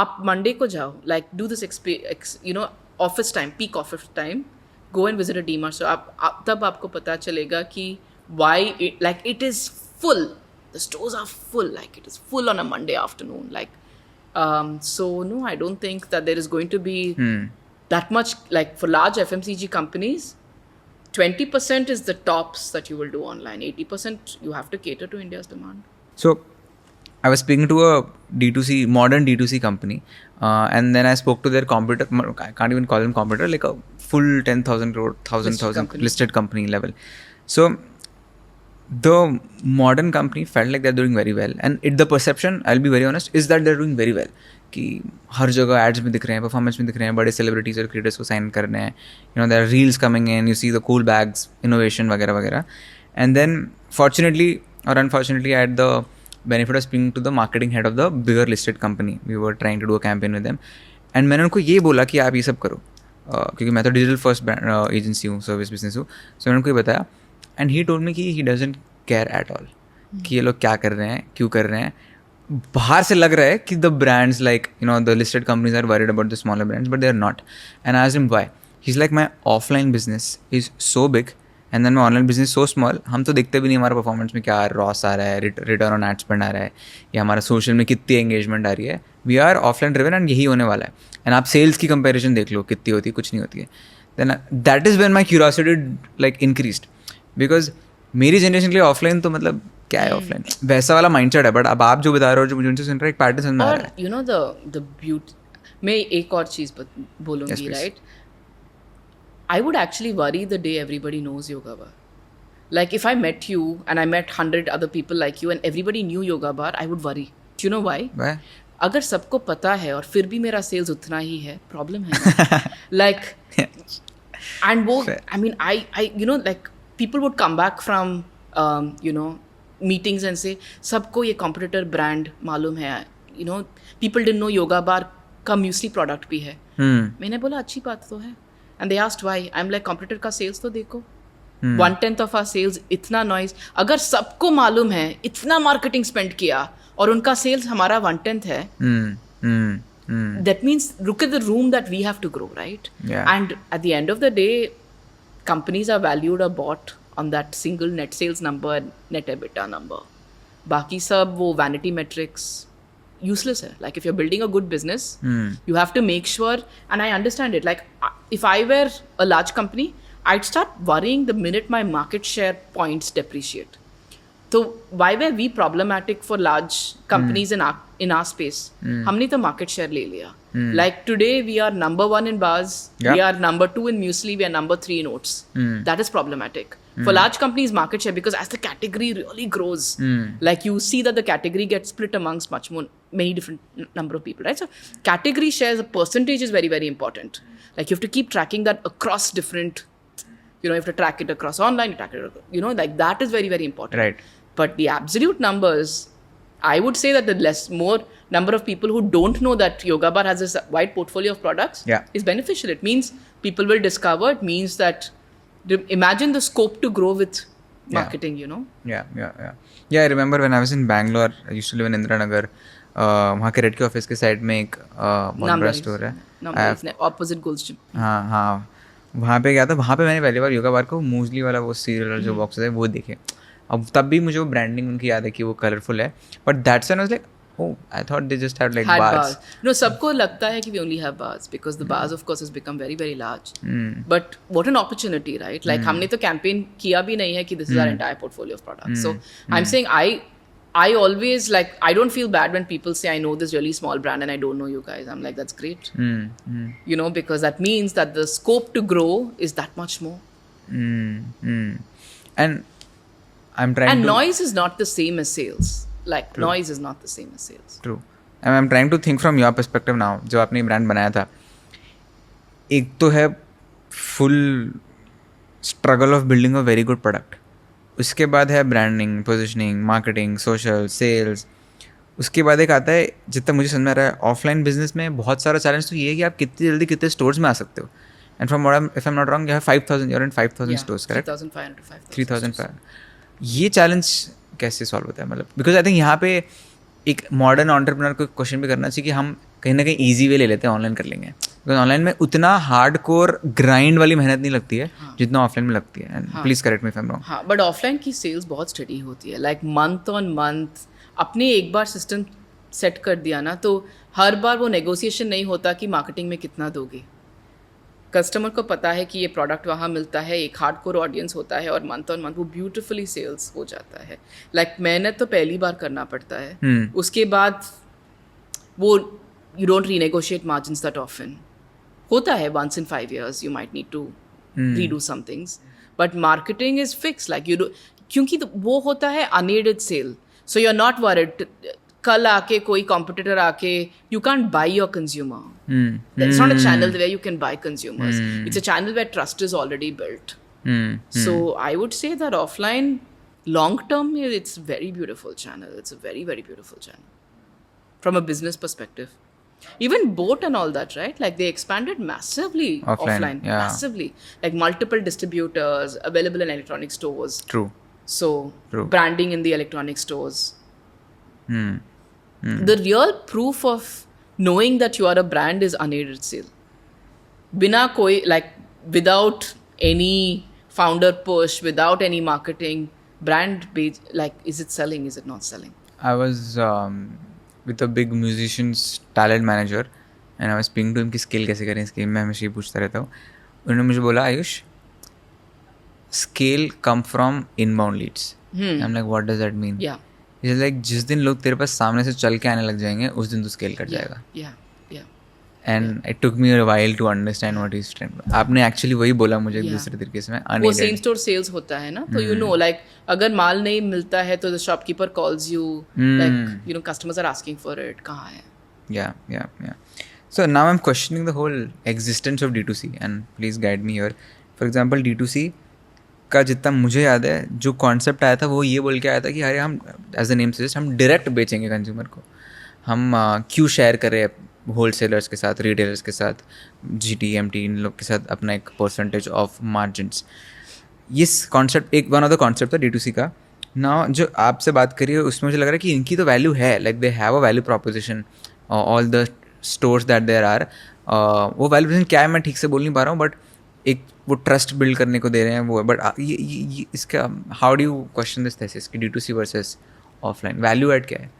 आप मंडे को जाओ, like do this office time, peak office time, go and visit a DMart. So तब आपको पता चलेगा कि why it is full The stores are full, like it is full on a Monday afternoon. Like, so no, I don't think that there is going to be that much, like for large FMCG companies, 20% is the tops that you will do online. 80% you have to cater to India's demand. So I was speaking to a modern D2C company, and then I spoke to their competitor. I can't even call them competitor, like a full 10,000 crore, 1,000 company. listed company level. So the modern company felt like they're doing very well, and the perception, I'll be very honest, is that they're doing very well. कि हर जगह ads में दिख रहे हैं, performance में दिख रहे हैं, बड़े सेलिब्रिटीज और क्रिएटर्स को साइन कर रहे हैं, you know there are reels coming in, you see the cool bags, innovation वगैरह वगैरह. एंड देन फॉर्चुनेटली और unfortunately I had the benefit of speaking to the marketing head of the bigger listed company. We were trying to do a campaign with them, and मैंने उनको ये बोला कि आप ये सब करो, क्योंकि मैं तो डिजिटल फर्स्ट एजेंसी हूँ, सर्विस बिजनेस हूँ. सो मैंने उनको ये बताया, एंड ही टोल्ड मी कि he doesn't care at all कि ये लोग क्या कर रहे हैं, क्यों कर रहे हैं. बाहर से लग रहा है कि the brands like you know the listed companies are worried about the smaller brands, but they are not. And I asked him why. He is like my offline business is so big and then my online business so small. हम तो देखते भी नहीं हमारा performance में क्या Ross आ रहा है, रिटर्न ऑन एड स्पेंड आ रहा है, या हमारा सोशल में कितनी एंगेजमेंट आ रही है. We are offline driven and यही होने वाला है. एंड आप सेल्स की कंपेरिजन देख लो कितनी होती है, कुछ नहीं होती है. Then that is when my curiosity like increased, because मेरी जनरेशन के लिए ऑफलाइन तो मतलब क्या है ऑफलाइन, वैसा वाला माइंडसेट है. बट अब आप जो बता रहे हो, जो मुझे उनसे सुन रहे हैं, एक पैटर्न समझ में आ रहा है. You know the beauty. मैं एक और चीज़ बोलूँगी, right. I would actually worry the day everybody knows Yoga Bar. Like if I met you and I met 100 other people like you and everybody knew Yoga Bar, I would worry. Do you know why? Why? अगर सबको पता है और फिर भी मेरा sales उतना ही है, प्रॉब्लम है ना. Like, and वो, I mean, I you know, like people would come back from you know meetings and say सबको ये competitor brand मालूम है. You know, people didn't know Yoga Bar का muesli product भी है. मैंने बोला अच्छी बात तो है. And they asked why. I'm like, competitor का sales तो देखो. 1/10 of our sales, इतना noise. अगर सबको मालूम है, इतना marketing spend किया और उनका sales हमारा 1/10 है, that means look at the room that we have to grow, right? Yeah. And at the end of the day, companies are valued or bought on that single net sales number, net EBITDA number. बाकी सब वो vanity metrics useless hai. Like if you're building a good business, you have to make sure, and I understand it, like if I were a large company, I'd start worrying the minute my market share points depreciate. So why were we problematic for large companies in our space? हमने तो market share ले लिया. Like today we are number 1 in bars, we are number 2 in muesli, we are number 3 in oats. That is problematic. For large companies, market share, because as the category really grows, like you see that the category gets split amongst many different number of people, right? So category shares, a percentage is very, very important. Like you have to keep tracking that across different, you know, you have to track it across online, you track it, you know, like that is very, very important. Right. But the absolute numbers, I would say that the more number of people who don't know that Yoga Bar has this wide portfolio of products is beneficial. It means people will discover. It means that imagine the scope to grow with marketing, you know. Yeah, I remember when I was in Bangalore, I used to live in Indira Nagar. वहाँ के red के office के side में एक बहुत बड़ा store है, opposite gold gym. हाँ, वहाँ पे गया था. वहाँ पे मैंने पहली बार योगा बार को मूसली वाला वो सीरियल जो बॉक्स है वो देखे. अब तब भी मुझे वो ब्रांडिंग उनकी याद है कि वो कलरफुल है, but that's when I was like, oh, I thought they just had like bars. No, सबको लगता है कि we only have bars because the bars of course has become very, very large. But what an opportunity, right? Like हमने तो campaign किया भी नहीं है कि this is our entire portfolio of products. So I'm saying I always like, I don't feel bad when people say I know this really small brand and I don't know you guys. I'm like, that's great. You know, because that means that the scope to grow is that much more. And I'm trying and to... noise is not the same as sales. Like True. Noise is not the same as sales. True. And I'm trying to think from your perspective now. जो आपने brand बनाया था, एक तो है full struggle of building a very good product. उसके बाद है branding, positioning, marketing, social, sales. उसके बाद एक आता है, जितना मुझे समझ में आ रहा है, ऑफलाइन बिजनेस में बहुत सारा चैलेंज तो ये है कि आप कितनी जल्दी कितने स्टोर्स में आ सकते हो. And from what if I am not wrong, you have 5000, you're in 5000 stores, correct? 3500 to 5000. 3500. ये चैलेंज कैसे सॉल्व होता है? मतलब बिकॉज आई थिंक यहाँ पे एक मॉडर्न एंटरप्रेन्योर को क्वेश्चन भी करना चाहिए कि हम कहीं ना कहीं ईजी वे ले लेते हैं, ऑनलाइन कर लेंगे. बिकॉज ऑनलाइन में उतना हार्डकोर ग्राइंड वाली मेहनत नहीं लगती है जितना ऑफलाइन में लगती है. And please correct me if I am wrong. हाँ, बट ऑफलाइन की सेल्स बहुत स्टडी होती है. लाइक मंथ ऑन मंथ अपने एक बार सिस्टम सेट कर दिया ना, तो हर बार वो नेगोशिएशन नहीं होता कि मार्केटिंग में कितना दोगे. कस्टमर को पता है कि ये प्रोडक्ट वहाँ मिलता है, एक हार्डकोर ऑडियंस होता है, और मंथ ऑन मंथ वो ब्यूटिफुली सेल्स हो जाता है. लाइक मेहनत तो पहली बार करना पड़ता है, उसके बाद वो you don't renegotiate margins that often. होता है once in 5 years you might need to redo some things, but marketing is fixed. Like you do, क्योंकि वो होता है unaided sale, so you're not worried. कल आके कोई competitor आके you can't buy your consumer. It's not a channel where you can buy consumers. It's a channel where trust is already built. So I would say that offline long term it's very beautiful channel. It's a very, very beautiful channel from a business perspective. Even Boat and all that, right? Like they expanded massively offline. Yeah. Massively. Like multiple distributors available in electronic stores. True. So branding in the electronic stores. The real proof of knowing that you are a brand is unaided sale. Bina koi, like without any founder push, without any marketing, brand like is it selling, is it not selling? I was with a big musician's talent manager and I was speaking to him कि scale कैसे करें इसकी. मैं हमेशा ये पूछता रहता हूँ. उन्होंने मुझे बोला, Ayush, scale come from inbound leads. I am like, what does that mean? Yeah. It's like जिस दिन लोग तेरे पास सामने से चल के आने लग जाएंगे उस दिन तो स्केल कर जाएगा. Yeah. Yeah. And it took me a while to understand what is trend. आपने एक्चुअली वही बोला मुझे एक दूसरे तरीके से. मैं वो सेम स्टोर सेल्स होता है ना, तो यू नो लाइक अगर माल नहीं मिलता है तो the shopkeeper calls you, like you know customers are asking for it, कहाँ है. Yeah. So now I'm questioning the whole existence of D2C and please guide me here. For example, D2C का जितना मुझे याद है जो कॉन्सेप्ट आया था वो ये बोल के आया था कि अरे हम एज द नेम सजेस्ट हम डायरेक्ट बेचेंगे कंज्यूमर को. हम क्यों शेयर करें होल सेलर्स के साथ, रिटेलर्स के साथ, GT, MT इन लोग के साथ अपना एक परसेंटेज ऑफ मार्जिन्स. ये कॉन्सेप्ट एक वन ऑफ द कॉन्सेप्ट था D2C का. ना जो आपसे बात करी है उसमें मुझे लग रहा है कि इनकी तो वैल्यू है. Like they have a value proposition. All the stores that there are, वो वैल्यू प्रोपोजिशन क्या है मैं ठीक से बोल नहीं पा रहा हूँ, बट एक वो ट्रस्ट बिल्ड करने को दे रहे हैं वो. बट ये इसका how do you question this thesis कि D2C versus offline value add क्या है?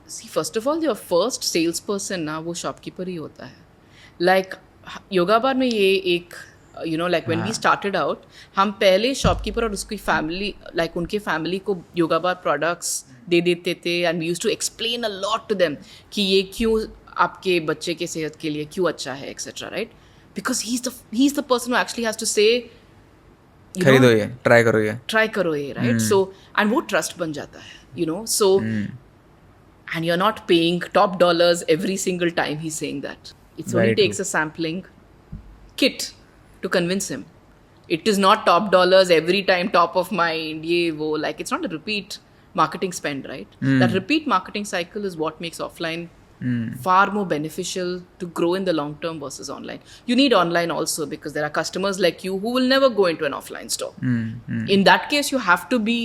See, first of all, your first salesperson ना वो शॉपकीपर ही होता है. Like योगा बार में ये एक you know like when we started out, हम पहले शॉपकीपर और उसकी फैमिली, like उनके फैमिली को योगा बार प्रोडक्ट्स दे देते थे, and we used to explain a lot to them कि ये क्यों आपके बच्चे के सेहत के लिए क्यों अच्छा है, etc. Right? Because he's the person who actually has to say खरीदो ये, ट्राई करो ये, right? So and वो ट्रस्ट बन जाता है, you know. So and you're not paying top dollars every single time he's saying that. It only takes a sampling kit to convince him. It is not top dollars every time, top of mind, ye wo. Like it's not a repeat marketing spend, right? That repeat marketing cycle is what makes offline far more beneficial to grow in the long term versus online. You need online also because there are customers like you who will never go into an offline store. In that case, you have to be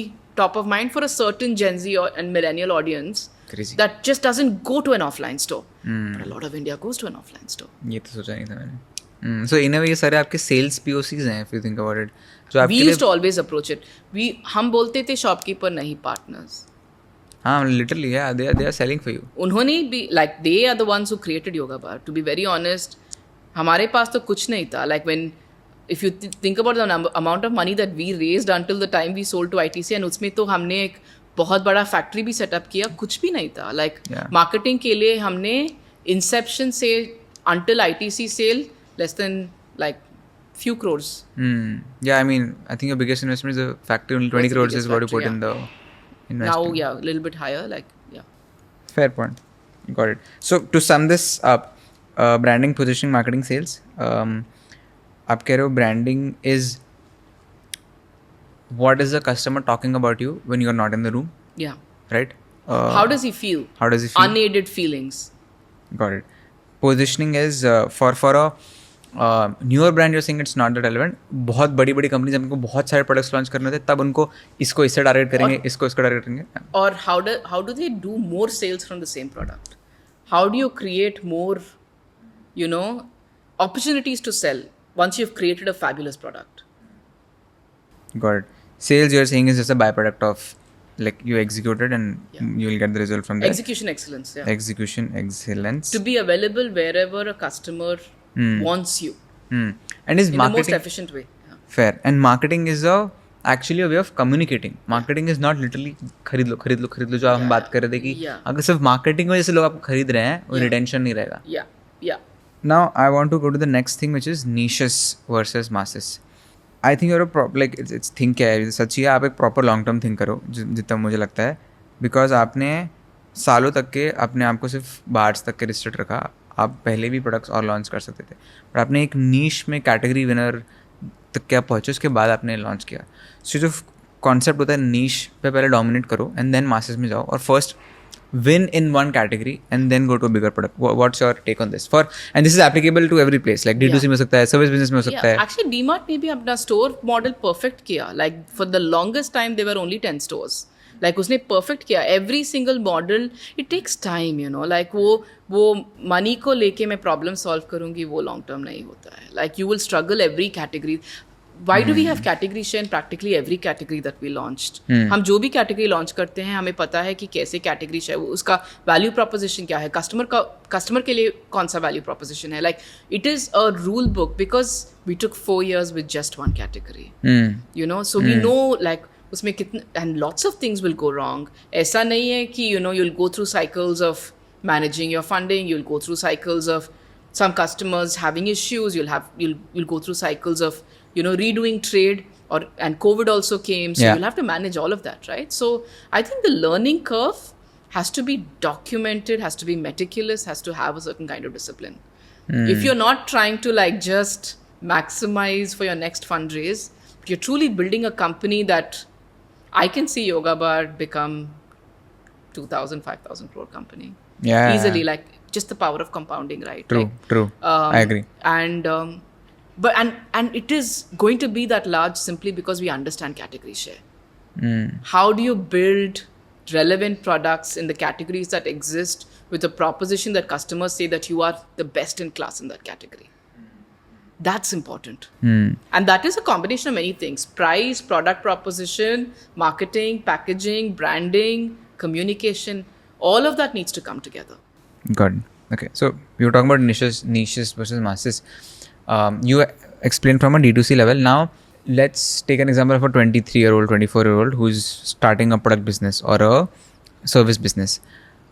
top of mind for a certain Gen Z and millennial audience. Crazy. That just doesn't go to an offline store. But a lot of India goes to an offline store. ये तो सोचा नहीं था मैंने. So in a way ये सारे आपके sales POCs हैं if you think about it. जो We आपके used to always approach it. हम बोलते थे शॉपकीपर नहीं, पार्टनर्स. हाँ, literally yeah, they are selling for you. उन्होंने भी like they are the ones who created Yoga Bar. To be very honest, हमारे पास तो कुछ नहीं था. Like when if you think about the amount of money that we raised until the time we sold to ITC, and उसमें तो हमने एक बहुत बड़ा फैक्ट्री भी सेटअप किया, कुछ भी नहीं था. लाइक मार्केटिंग के लिए हमने इंसेप्शन से until ITC sale less than like few crores. Yeah, I mean, I think your biggest investment is the factory. Only 20 crores is what you put in the investment. Now, yeah, a little bit higher. Like, yeah. Fair point. Got it. So to sum this up, branding, positioning, marketing, sales. आप कह रहे हो branding is what is the customer talking about you when you are not in the room, Yeah. right? How does he feel? How does he feel? Unaided feelings. Got it. Positioning is for a newer brand you're saying it's not that relevant. बहुत बड़ी बड़ी company जब उनको बहुत सारे products launch करने होते हैं तब उनको इसको इससे टारगेट करेंगे, इसको इसको टारगेट करेंगे. Or how do they do more sales from the same product? How do you create more, you know, opportunities to sell once you've created a fabulous product. Got it. Sales, you're saying, is just a byproduct of like you executed and Yeah. you will get the result from there. Execution excellence, yeah. Execution excellence. To be available wherever a customer wants you And is in the most marketing efficient way. Yeah. fair? And marketing is actually a way of communicating. Marketing is not literally खरीद लो जो हम बात कर रहे थे कि Yeah. अगर सिर्फ marketing में जैसे लोग आपको खरीद रहे हैं वो retention नहीं रहेगा. Yeah, yeah. Now I want to go to the next thing, which is niches versus masses. I think you're it's think क्या है सच ही है, आप एक proper long term think करो जितना मुझे लगता है, because आपने सालों तक के अपने आप को सिर्फ बार्स तक के रिस्ट्रिक्ट रखा. आप पहले भी प्रोडक्ट्स और लॉन्च कर सकते थे, पर आपने एक नीश में कैटेगरी विनर तक क्या पहुँचे, उसके बाद आपने लॉन्च किया. सो जो कॉन्सेप्ट होता है नीश पे पहले डोमिनेट करो एंड देन मासेस में जाओ और first win in one category and then go to a bigger product. What's your take on this? And this is applicable to every place, like D2C में हो सकता है, service business में हो सकता है. Actually, DMart ने भी अपना store model perfect किया. Like for the longest time, there were only 10 stores. Like उसने perfect किया. Every single model, it takes time, you know. Like वो money को लेके मैं problem solve करूँगी, वो long term नहीं होता है. Like you will struggle every category. Why do we have category share in practically every category that we launched? हम जो भी category launch करते हैं हमें पता है कि कैसे category share, उसका value proposition क्या है, customer के लिए कौन सा value proposition है. Like it is a rule book because we took 4 years with just one category. You know, so we know like उसमें कितने, and lots of things will go wrong. ऐसा नहीं है कि you know you'll go through cycles of managing your funding, you'll go through cycles of some customers having issues, you'll go through cycles of you know redoing trade, and COVID also came, so you'll have to manage all of that, right? So I think the learning curve has to be documented, has to be meticulous, has to have a certain kind of discipline. If you're not trying to like just maximize for your next fundraise, if you're truly building a company that I can see Yoga Bar become 2,000, 5,000 crore company. Yeah. Easily, like just the power of compounding, right? True, Like, true. I agree. And it is going to be that large simply because we understand category share. How do you build relevant products in the categories that exist with a proposition that customers say that you are the best in class in that category? That's important. And that is a combination of many things: price, product proposition, marketing, packaging, branding, communication. All of that needs to come together. Got it. Okay, so we were talking about niches versus masses. You explained from a D2C level. Now, let's take an example of a 23-year-old, 24-year-old who's starting a product business or a service business.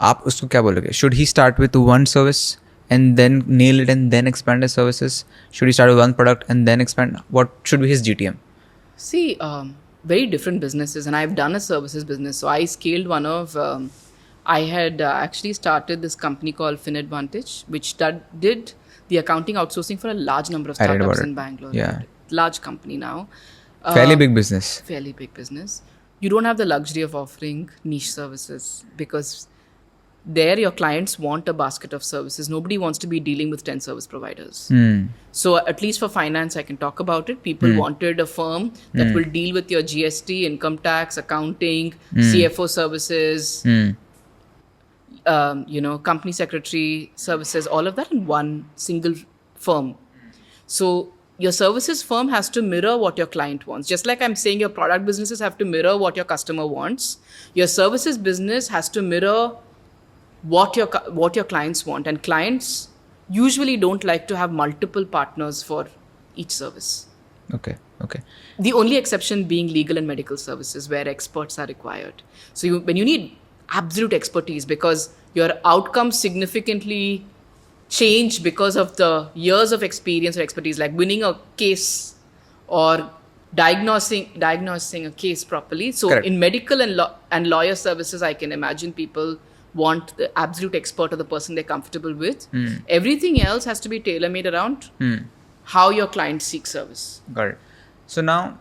आप उसको क्या बोलोगे? Should he start with one service and then nail it and then expand his services? Should he start with one product and then expand? What should be his GTM? See, very different businesses, and I've done a services business. So I scaled one of, I had actually started this company called FinAdvantage, which did the accounting outsourcing for a large number of startups in Bangalore. Yeah. Large company now. Fairly big business. Fairly big business. You don't have the luxury of offering niche services because there your clients want a basket of services. Nobody wants to be dealing with 10 service providers. So at least for finance, I can talk about it. People wanted a firm that will deal with your GST, income tax, accounting, CFO services, you know, company secretary services, all of that in one single firm. So your services firm has to mirror what your client wants. Just like I'm saying your product businesses have to mirror what your customer wants, your services business has to mirror what your clients want. And clients usually don't like to have multiple partners for each service. Okay. The only exception being legal and medical services where experts are required. So when you need absolute expertise because your outcomes significantly change because of the years of experience or expertise, like winning a case or diagnosing a case properly. So Correct. in medical and lawyer services, I can imagine people want the absolute expert or the person they're comfortable with. Everything else has to be tailor-made around how your client seeks service. Got it. So now,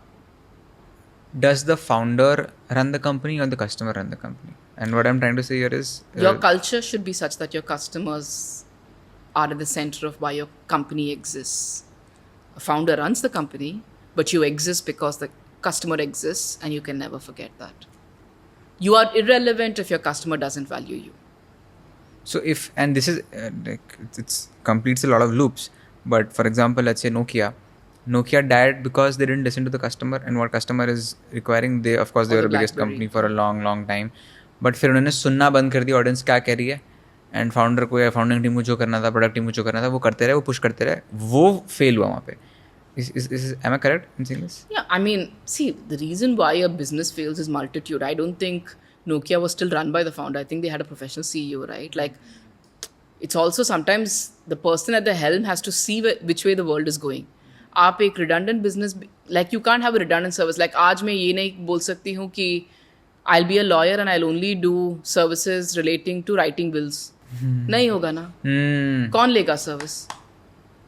does the founder run the company or the customer run the company? And what I'm trying to say here is Your culture should be such that your customers are at the center of why your company exists. A founder runs the company, but you exist because the customer exists, and you can never forget that. You are irrelevant if your customer doesn't value you. so if, and this is like it's completes a lot of loops. But for example, let's say Nokia died because they didn't listen to the customer and what customer is requiring. They of course they Or were the the biggest BlackBerry. company for a long time. But फिर उन्होंने सुनना बंद कर दिया audience क्या कह रही है, एंड फाउंडर को या फाउंडिंग टीम को जो करना था, प्रोडक्ट टीम को जो करना था वो करते रहे, वो पुश करते रहे, वो फेल हुआ वहाँ पे. Am I correct in saying this? Yeah, I mean, see, the reason why a business fails is multitude. I don't think Nokia was still run by the founder. I think they had a professional CEO, right? Like, it's also sometimes the person at the helm has to see which way the world is going. आप एक redundant business, like you can't have a redundant service. Like आज मैं ये नहीं बोल सकती हूँ कि I'll be a lawyer and I'll only do services relating to writing wills. नहीं होगा ना. कौन लेगा service?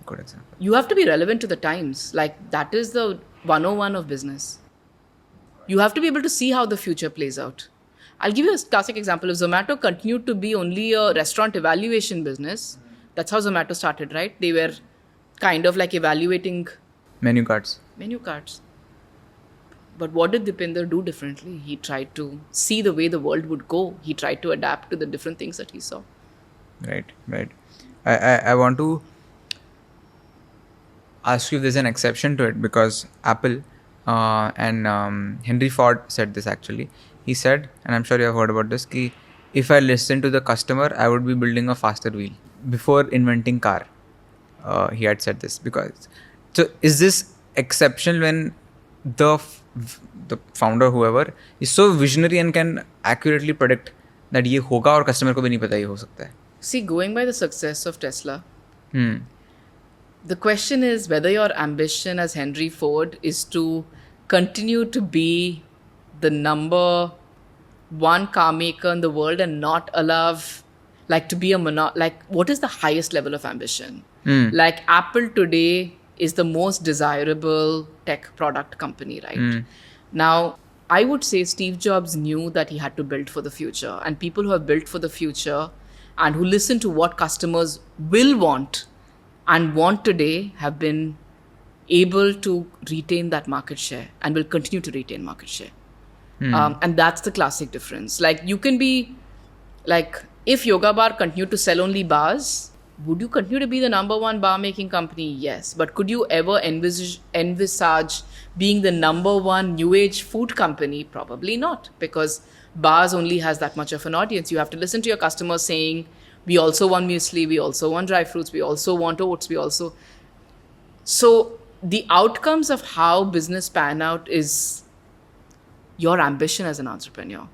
Good example. You have to be relevant to the times. Like that is the 101 of business. You have to be able to see how the future plays out. I'll give you a classic example. If Zomato continued to be only a restaurant evaluation business, that's how Zomato started, right? They were kind of like evaluating Menu cards. menu cards. But what did Dipinder do differently? He tried to see the way the world would go. He tried to adapt to the different things that he saw. Right. I want to ask you if there's an exception to it, because Apple and Henry Ford said this actually. He said, and I'm sure you have heard about this, कि if I listen to the customer, I would be building a faster wheel. Before inventing car, he had said this. Because so is this exceptional when the founder, whoever, is so visionary and can accurately predict that ये होगा और customer को भी नहीं पता ये हो सकता है. See, going by the success of Tesla, the question is whether your ambition as Henry Ford is to continue to be the number one car maker in the world and not allow, like, to be a like, what is the highest level of ambition? Like, Apple today is the most desirable tech product company, right? Now, I would say Steve Jobs knew that he had to build for the future, and people who have built for the future and who listen to what customers will want and want today have been able to retain that market share and will continue to retain market share. And that's the classic difference. Like, you can be, like, if Yoga Bar continued to sell only bars, would you continue to be the number one bar making company? Yes. But could you ever envisage being the number one new age food company? Probably not, because bars only has that much of an audience. You have to listen to your customers saying, we also want muesli, we also want dry fruits, we also want oats, we also... So the outcomes of how business pan out is your ambition as an entrepreneur.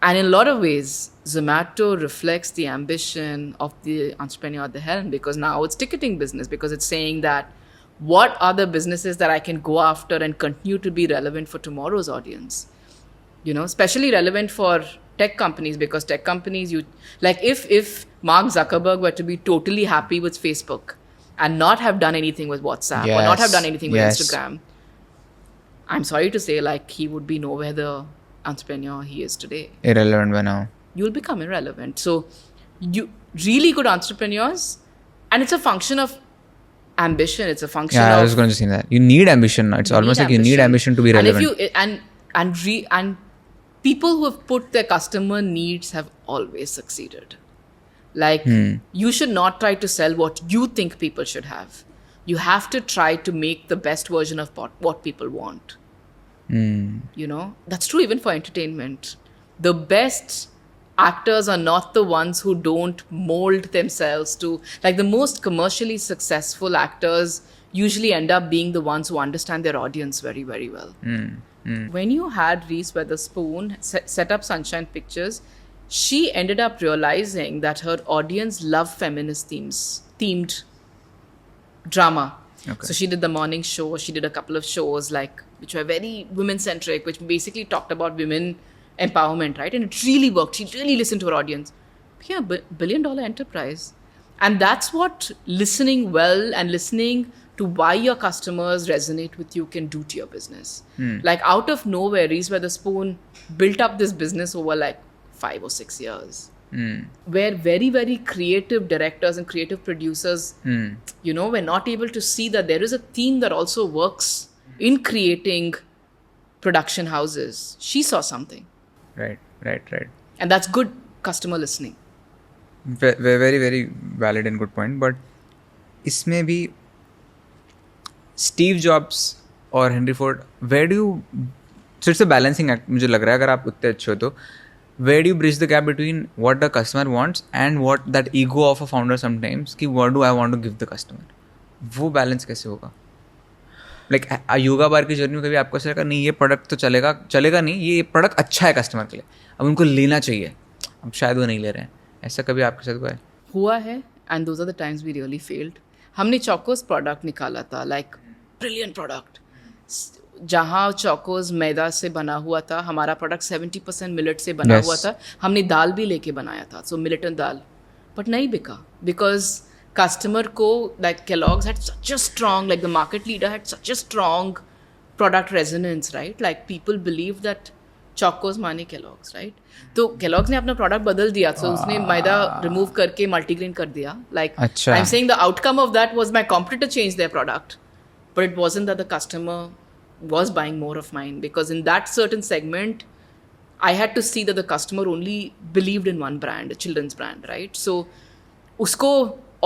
And in a lot of ways, Zomato reflects the ambition of the entrepreneur at the helm, because now it's ticketing business, because it's saying that what are the businesses that I can go after and continue to be relevant for tomorrow's audience? You know, especially relevant for tech companies, because tech companies, you like, if Mark Zuckerberg were to be totally happy with Facebook and not have done anything with WhatsApp or not have done anything with Instagram, I'm sorry to say, like, he would be nowhere the entrepreneur he is today. Irrelevant by now. You'll become irrelevant. So you really good entrepreneurs, and it's a function of ambition. It's a function of... I was going to say that. You need ambition. It's almost like you need ambition to be relevant. And if you, and people who have put their customer needs have always succeeded. Like, you should not try to sell what you think people should have. You have to try to make the best version of what people want. You know, that's true even for entertainment. The best actors are not the ones who don't mold themselves to, like, the most commercially successful actors usually end up being the ones who understand their audience very, very well. When you had Reese Witherspoon set up Sunshine Pictures, she ended up realizing that her audience loved feminist themed drama. Okay. So she did the morning show. She did a couple of shows which were very women-centric, which basically talked about women empowerment, right? And it really worked. She really listened to her audience. Yeah, billion-dollar enterprise. And that's what listening well and listening to why your customers resonate with you can do to your business. Like, out of nowhere, Reese Witherspoon built up this business over like 5 or 6 years. Where very, very creative directors and creative producers, you know, were not able to see that there is a theme that also works in creating production houses. She saw something. Right. And that's good customer listening. Very, very valid and good point. But इसमें भी Steve Jobs और Henry Ford, where do you, so it's a balancing act मुझे लग रहा है, अगर आप उतने अच्छे हो तो where do you bridge the gap between what the customer wants and what that ego of a founder sometimes कि what do I want to give the customer, वो बैलेंस कैसे होगा? लाइक योगा बार की जर्नी में कभी आपको ऐसा लगा नहीं ये प्रोडक्ट तो चलेगा नहीं, ये प्रोडक्ट अच्छा है कस्टमर के लिए, अब उनको लेना चाहिए, अब शायद वो नहीं ले रहे हैं, ऐसा कभी आपके साथ हुआ है? And those are the times we really failed. हमने चोकोस प्रोडक्ट निकाला था, लाइक ब्रिलियंट प्रोडक्ट, जहाँ चोकोस मैदा से बना हुआ था, हमारा प्रोडक्ट 70% मिलेट से बना हुआ था. हमने दाल भी लेके बनाया था, सो मिलेट एंड दाल, बट नहीं बिका बिकॉज customer को, like Kellogg's had such a strong, like the market leader had such a strong product resonance, right? Like people believe that Chocos माने Kellogg's, right? तो Kellogg's ने अपना product बदल दिया, तो उसने मैदा रिमूव करके मल्टीग्रेन कर दिया. Like अच्छा. I'm saying the outcome of that was my competitor changed their product, but it wasn't that the customer was buying more of mine, because in that certain segment I had to see that the customer only believed in one brand, a children's brand, right? So उसको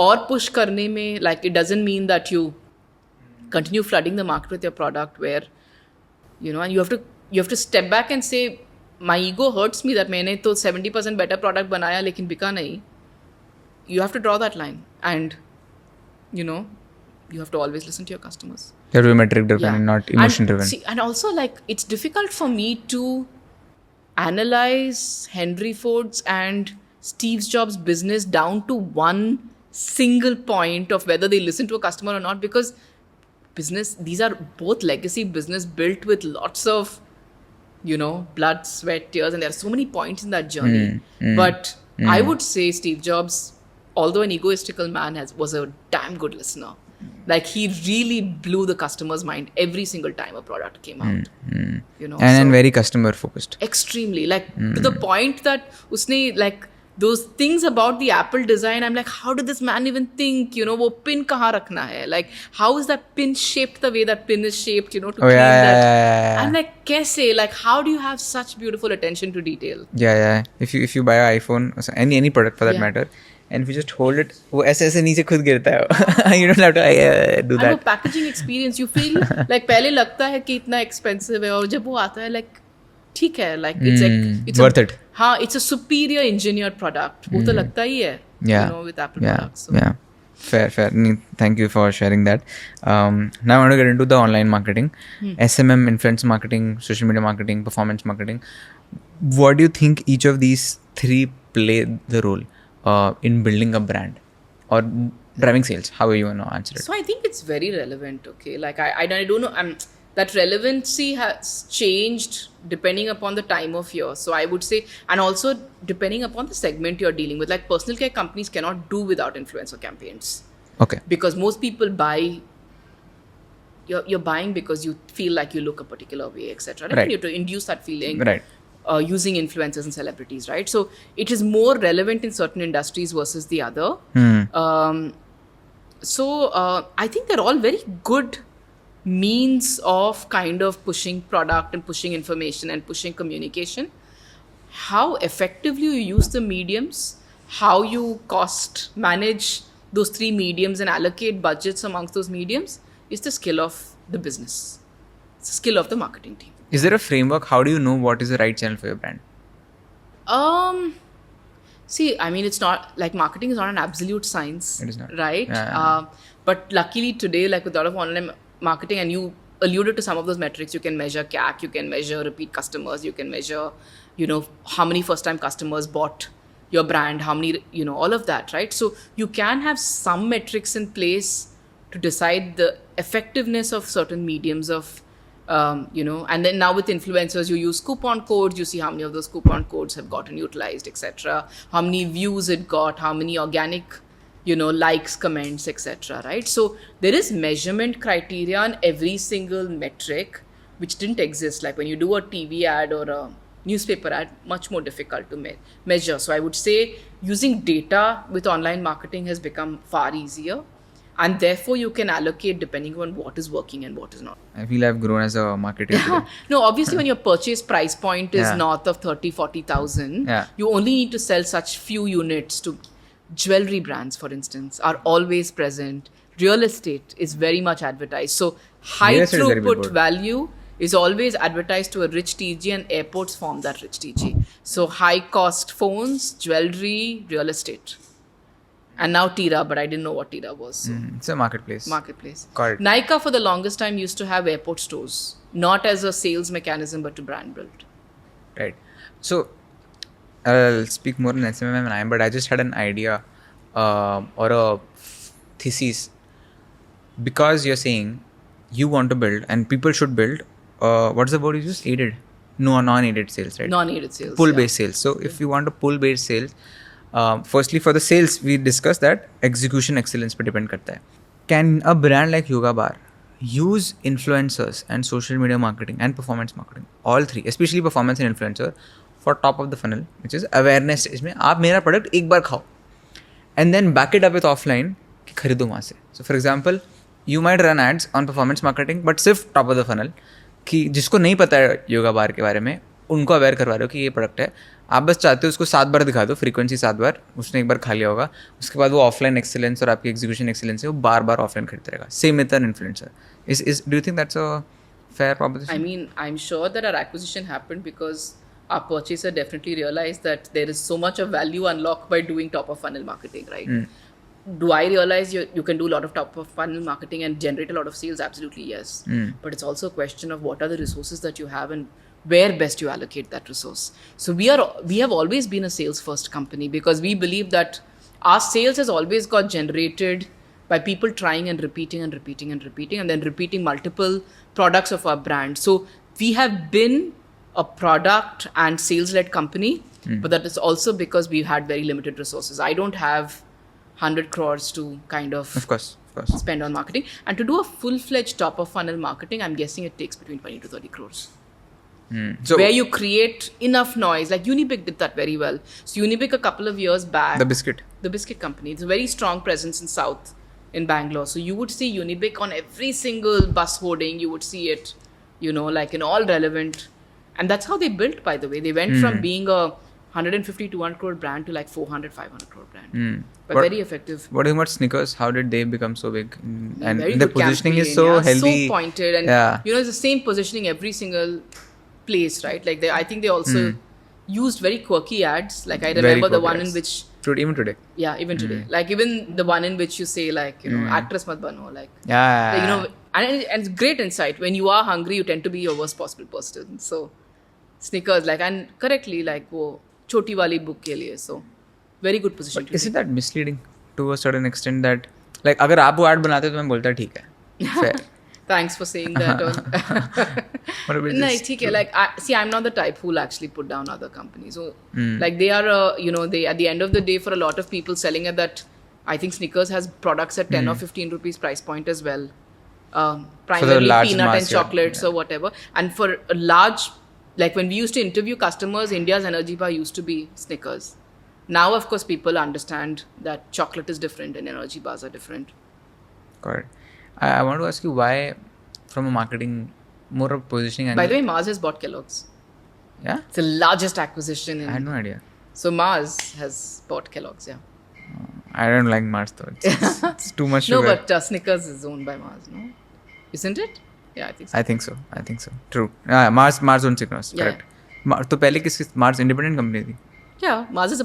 और push करने में, like it doesn't mean that you continue flooding the market with your product where, you know, and you have to step back and say my ego hurts me that मैंने तो 70% better product बनाया लेकिन बिका नहीं. You have to draw that line, and you know, you have to always listen to your customers. You have to be metric driven and not emotion driven. See, and also, like, it's difficult for me to analyze Henry Ford's and Steve Jobs' business down to one single point of whether they listen to a customer or not, because these are both legacy business built with lots of, you know, blood, sweat, tears, and there are so many points in that journey. But I would say Steve Jobs, although an egoistical man, was a damn good listener. Like, he really blew the customer's mind every single time a product came out. You know, and very customer focused. Extremely, like to the point that usne, like, those things about the Apple design, I'm like, how did this man even think, you know, wo pin kahan rakhna hai? Like, how is that pin shaped the way that pin is shaped, you know, to clean that? Yeah. I'm like, kaise? Like, how do you have such beautiful attention to detail? Yeah. If you buy an iPhone, or any product for that matter, and if you just hold it, वो ऐसे नीचे खुद गिरता है. You don't have to do that. And the packaging experience, you feel like पहले लगता है कि इतना expensive है, और जब वो आता है, like, ठीक है, like it's worth it. हाँ, it's a superior engineered product. वो तो लगता ही है, you know, with Apple products. So. Yeah. Fair. Thank you for sharing that. Now I want to get into the online marketing, SMM, influence marketing, social media marketing, performance marketing. What do you think each of these three play the role in building a brand or driving sales? How you want to answer it? So I think it's very relevant. Okay, like I don't know. That relevancy has changed depending upon the time of year. So I would say, and also depending upon the segment you're dealing with. Like, personal care companies cannot do without influencer campaigns. Okay. Because most people buy. You're buying because you feel like you look a particular way, etc. Right? You have to induce that feeling. Right. Using influencers and celebrities, right? So it is more relevant in certain industries versus the other. So I think they're all very good means of kind of pushing product and pushing information and pushing communication. How effectively you use the mediums, how you cost manage those three mediums and allocate budgets amongst those mediums is the skill of the business. It's the skill of the marketing team. Is there a framework? How do you know what is the right channel for your brand? See, I mean, it's not like marketing is not an absolute science. It is not. Right? Yeah. But luckily today, like with a lot of online marketing, and you alluded to some of those metrics, you can measure CAC, you can measure repeat customers, you can measure, you know, how many first time customers bought your brand, how many, you know, all of that, right? So you can have some metrics in place to decide the effectiveness of certain mediums of, you know, and then now with influencers, you use coupon codes, you see how many of those coupon codes have gotten utilized, etc. How many views it got, how many organic, you know, likes, comments, etc. Right? So there is measurement criteria on every single metric, which didn't exist. Like when you do a TV ad or a newspaper ad, much more difficult to measure. So I would say using data with online marketing has become far easier. And therefore, you can allocate depending on what is working and what is not. I feel I've grown as a marketer today. No, obviously, when your purchase price point is north of 30,000-40,000, you only need to sell such few units to jewelry brands, for instance, are always present. real estate is very much advertised. So high Real estate is very throughput billboard. value is always advertised to a rich TG, and airports form that rich TG. So high cost phones, jewelry, real estate. And now Tira, but I didn't know what Tira was. So It's a marketplace. marketplace. Got it. Nykaa for the longest time used to have airport stores, not as a sales mechanism but to brand build. Right. So I'll speak more on SMM and IM, but I just had an idea or a thesis, because you're saying you want to build and people should build. What's the word you use? Aided? No, non-aided sales, right? Non-aided sales. Pull-based sales. So if you want to pull-based sales, firstly for the sales, we discussed that execution excellence पे depend करता है. Can a brand like Yoga Bar use influencers and social media marketing and performance marketing, all three, especially performance and influencer, for top of the funnel, which is awareness stage में आप मेरा product एक बार खाओ and then back it up with offline कि खरीदो वहाँ से. So for example, you might run ads on performance marketing but सिर्फ top of the funnel कि जिसको नहीं पता है योगा बार के बारे में उनको अवेयर करवा रहे हो कि ये प्रोडक्ट है. आप बस चाहते हो उसको 7 बार दिखा दो, फ्रीक्वेंसी 7 बार, उसने एक बार खा लिया होगा, उसके बाद वो ऑफलाइन एक्सीलेंस और आपकी एग्जीक्यूशन एक्सीलेंस है वो बार बार ऑफलाइन खरीदते रहेगा. Same with an influencer. Is do you think that's a fair proposition? I mean, I'm sure that our acquisition happened because our purchaser definitely realized that there is so much of value unlocked by doing top of funnel marketing, right? Do I realize you can do a lot of top of funnel marketing and generate a lot of sales? Absolutely, yes. But it's also a question of what are the resources that you have and where best you allocate that resource. So we have always been a sales first company because we believe that our sales has always got generated by people trying and repeating and repeating and repeating and then repeating multiple products of our brand. So we have been a product and sales led company, but that is also because we've had very limited resources. I don't have 100 crores to kind of Of course. spend on marketing. And to do a full-fledged top of funnel marketing, I'm guessing it takes between 20 to 30 crores. So Where you create enough noise. Like Unibic did that very well. So Unibic a couple of years back, the biscuit. the biscuit company, it's a very strong presence in South in Bangalore. So you would see Unibic on every single bus hoarding. You would see it, like in all relevant. And that's how they built, by the way. They went from being a 150, 200 crore brand to like 400, 500 crore brand. But very effective. What do you think about Snickers? How did they become so big? And Very the good positioning is campaign, so yeah, healthy. so pointed, and Yeah. it's the same positioning every single place, right? Like I think they also used very quirky ads. Like I Very remember the quirky one in ads. which, Even today. yeah, even today, like even the one in which you say like actress mat bano, like Yeah. and it's great insight. When you are hungry, you tend to be your worst possible person. So Snickers, like, and correctly, like wo choti wali book ke liye. So very good position. But isn't that misleading to a certain extent that like अगर आप वो ad बनाते तो मैं बोलता ठीक है. Fair. Thanks for saying that. But it is No, just ठीक है. Like, I'm not the type who'll actually put down other companies. So, Hmm. like, they are, they at the end of the day, for a lot of people selling at that, I think Snickers has products at 10 or 15 rupees price point as well. Primarily large peanut mass, and chocolates or whatever. And for a large, like when we used to interview customers, India's energy bar used to be Snickers. Now, of course, people understand that chocolate is different and energy bars are different. Got it. I want to ask you why, from a marketing, more of positioning angle. By the way, Mars has bought Kellogg's. Yeah? It's the largest acquisition I had in. no idea. So Mars has bought Kellogg's, yeah. I don't like Mars though. It's too much No, sugar. but Snickers is owned by Mars, no? Isn't it? Yeah, I think so. I think so. True. Mars owns Snickers. Yeah. Correct. तो पहले किसकी Mars independent company थी? Yeah, Mars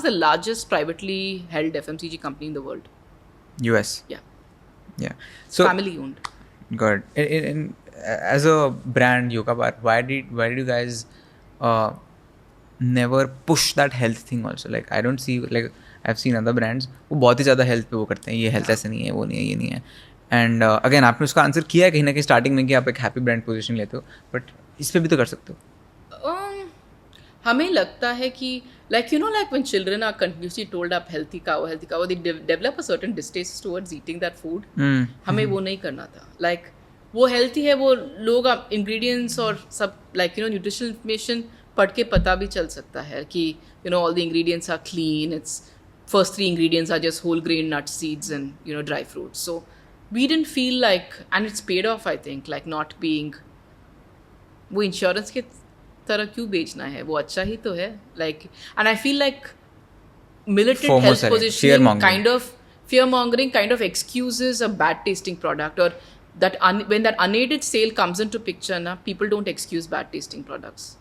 is the largest privately held FMCG company in the world. US. Yeah, Yeah. So family owned. good. As a brand, Yoga Bar, why did you guys never push that health thing also? Like I don't see, like I've seen other brands वो बहुत ही ज़्यादा health पे वो करते हैं, ये health ऐसे नहीं है, वो नहीं है, ये नहीं है. And again आपने उसका आंसर किया है कहीं ना कहीं स्टार्टिंग में कि आप एक हैप्पी ब्रांड पोजीशन लेते हो, बट इस पे भी तो कर सकते हो. हमें लगता है कि like when children are continuously told आप healthy खाओ they develop a certain distaste towards eating that food. हमें वो नहीं करना था. Like वो healthy है, वो लोग ingredients और सब like nutritional information पढ़ के पता भी चल सकता है कि all the ingredients are clean. It's first 3 ingredients are just whole grain nuts, seeds and dry fruits. So we didn't feel like, and it's paid off, I think, like not being वो insurance के तरह क्यों बेचना है, वो अच्छा ही तो है. Like, and I feel like militant FOMO health selling, positioning fear-mongering. kind of fear mongering kind of excuses a bad tasting product, or that when that unaided sale comes into picture, na, people don't excuse bad tasting products.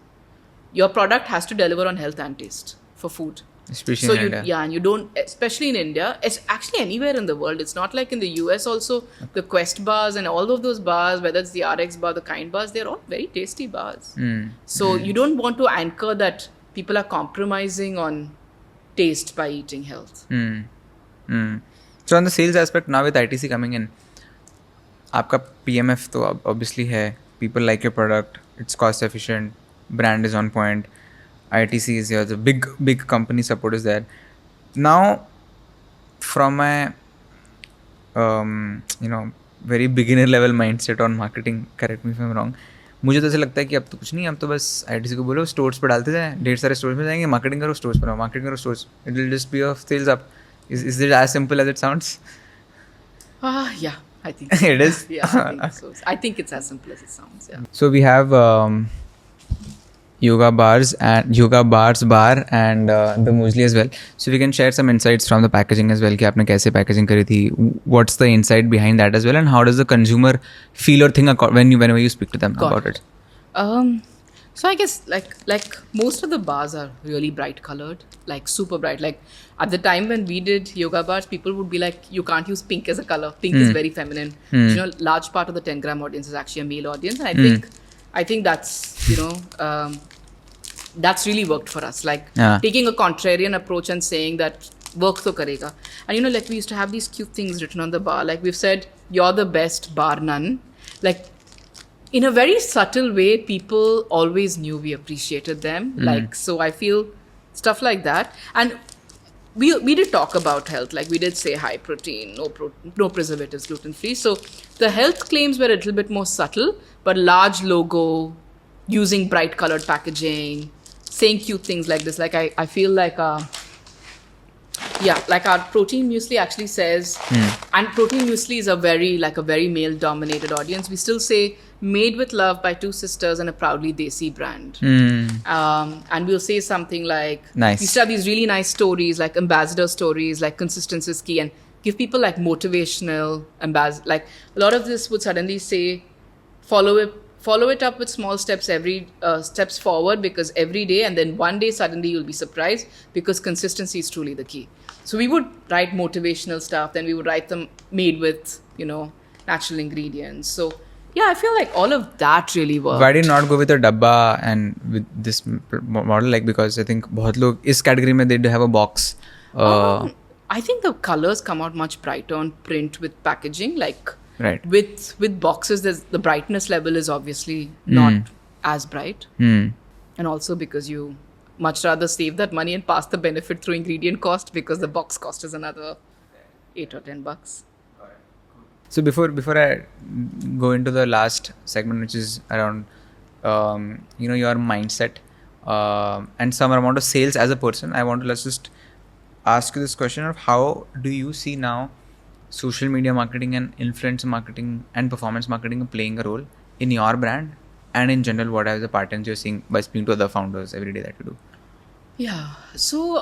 Your product has to deliver on health and taste for food. Especially So in India. yeah, and you don't, especially in India, it's actually anywhere in the world. It's not like in the US also, the Quest bars and all of those bars, whether it's the RX bar, the Kind bars, they're all very tasty bars. So you don't want to anchor that people are compromising on taste by eating health. So on the sales aspect, now with ITC coming in, आपका PMF तो obviously है, people like your product, it's cost efficient, brand is on point, ITC is here, the big company support is there. Now, from a very beginner level mindset on marketing, correct me if I'm wrong, मुझे तो ऐसा लगता है कि अब तो कुछ नहीं, अब तो बस ITC को बोलो स्टोर्स पर डालते जाएं, ढेर सारे स्टोर्स में जाएंगे, मार्केटिंग करो स्टोर्स पर आओ, मार्केटिंग करो stores, it will just be a sales up. Is it as simple as it sounds? Yeah, I think so. It is? Yeah, I think so. I think it's as simple as it sounds. Yeah. So we have Yoga Bars Bar and the Muesli as well. So we can share some insights from the packaging as well. कि आपने कैसे packaging करी थी? What's the insight behind that as well? And how does the consumer feel or think whenever you speak to them about it? So I guess like most of the bars are really bright colored, like super bright. Like at the time when we did yoga bars, people would be like, you can't use pink as a color. Pink is very feminine. You know, large part of the 10 gram audience is actually a male audience, and I think that's that's really worked for us. Like taking a contrarian approach and saying that work to karega. And you know, like we used to have these cute things written on the bar. Like we've said, you're the best bar none. Like in a very subtle way, people always knew we appreciated them. Like, so I feel stuff like that. And we did talk about health. Like we did say high protein, no preservatives, gluten free. So the health claims were a little bit more subtle, but large logo, using bright colored packaging, saying cute things like this. Like I feel like like our protein muesli actually says, and protein muesli is a very male dominated audience. We still say made with love by two sisters and a proudly desi brand. And we'll say something like, nice. We used to have these really nice stories, like ambassador stories, like consistency is key, and give people like motivational like a lot of this would suddenly say, follow it up with small steps steps forward, because every day, and then one day suddenly you'll be surprised, because consistency is truly the key. So we would write motivational stuff, then we would write them made with, natural ingredients. So yeah, I feel like all of that really worked. Why did not go with a dabba and with this model? Like, because I think बहुत लोग इस category में they do have a box. I think the colors come out much brighter on print with packaging. Like right. With boxes, the brightness level is obviously not as bright. And also because you much rather save that money and pass the benefit through ingredient cost, because the box cost is another $8 or $10. So before I go into the last segment, which is around your mindset and some amount of sales as a person, I want to just ask you this question of how do you see now social media marketing and influencer marketing and performance marketing playing a role in your brand, and in general, what are the patterns you're seeing by speaking to other founders every day that you do? Yeah. So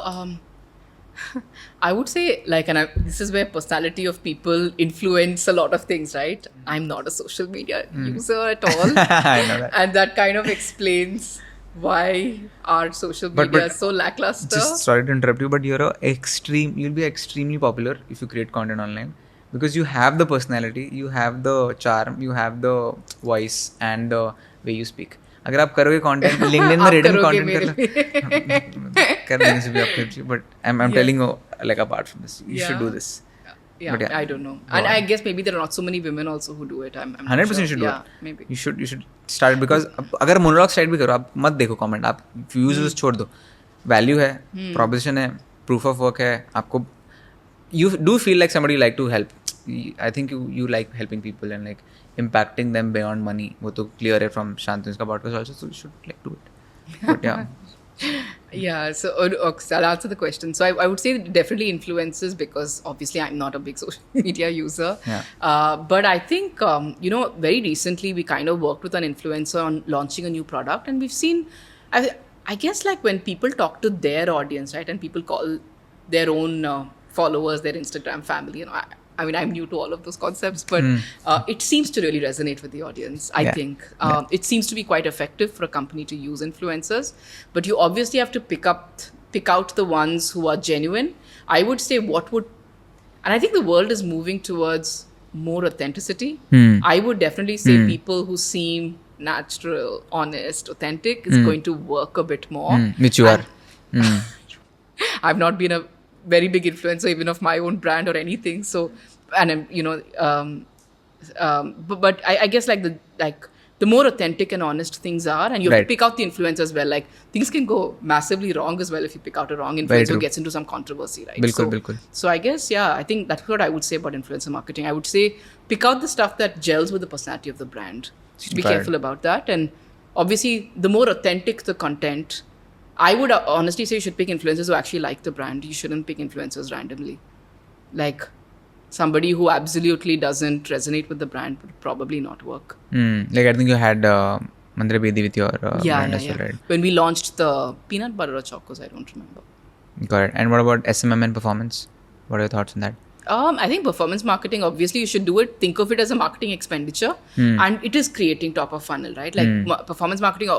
I would say, this is where personality of people influence a lot of things, right? I'm not a social media user at all. I know that. And that kind of explains why our social media is so lackluster. Just sorry to interrupt you, but you'll be extremely popular if you create content online, because you have the personality, you have the charm, you have the voice and the way you speak. अगर आप करोगे content, LinkedIn में written content कर देने से भी आप, but I'm telling you, like, apart from this, you should do this. Yeah, I don't know. And I guess maybe there are not so many women also who do it. I'm 100% sure. you should do it. Maybe. You should start it, because अगर monologue start भी करो, आप मत देखो comment, आप views छोड़ दो. Value है, proposition है, proof of work है, आपको you do feel like somebody you like to help. I think you like helping people and like impacting them beyond money. वो तो clear है from Shantunu's podcast also, so you should like do it. But yeah. Yeah, so I'll answer the question. So I would say definitely influences, because obviously I'm not a big social media user. Yeah. But I think, very recently we kind of worked with an influencer on launching a new product, and we've seen, I guess, like when people talk to their audience, right, and people call their own followers, their Instagram family. I mean, I'm new to all of those concepts, but it seems to really resonate with the audience. I Yeah. think it seems to be quite effective for a company to use influencers, but you obviously have to pick out the ones who are genuine. I would say and I think the world is moving towards more authenticity. I would definitely say people who seem natural, honest, authentic is going to work a bit more. Which you are. I've not been a very big influencer even of my own brand or anything. So, and I'm, but I guess the more authentic and honest things are, and you have Right. to pick out the influencers well. Like things can go massively wrong as well if you pick out a wrong Very influencer who true. gets into some controversy, right? Bilkul, bilkul. So I guess, yeah, I think that's what I would say about influencer marketing. I would say pick out the stuff that gels with the personality of the brand. So be Got it. careful about that. And obviously, the more authentic the content, I would honestly say you should pick influencers who actually like the brand. You shouldn't pick influencers randomly. Like somebody who absolutely doesn't resonate with the brand would probably not work. Like I think you had Mandra Bedi with your brand as well, right? When we launched the peanut butter or chocos, I don't remember. Got it. And what about SMM and performance? What are your thoughts on that? I think performance marketing, obviously, you should do it. Think of it as a marketing expenditure, and it is creating top of funnel, right? Like performance marketing,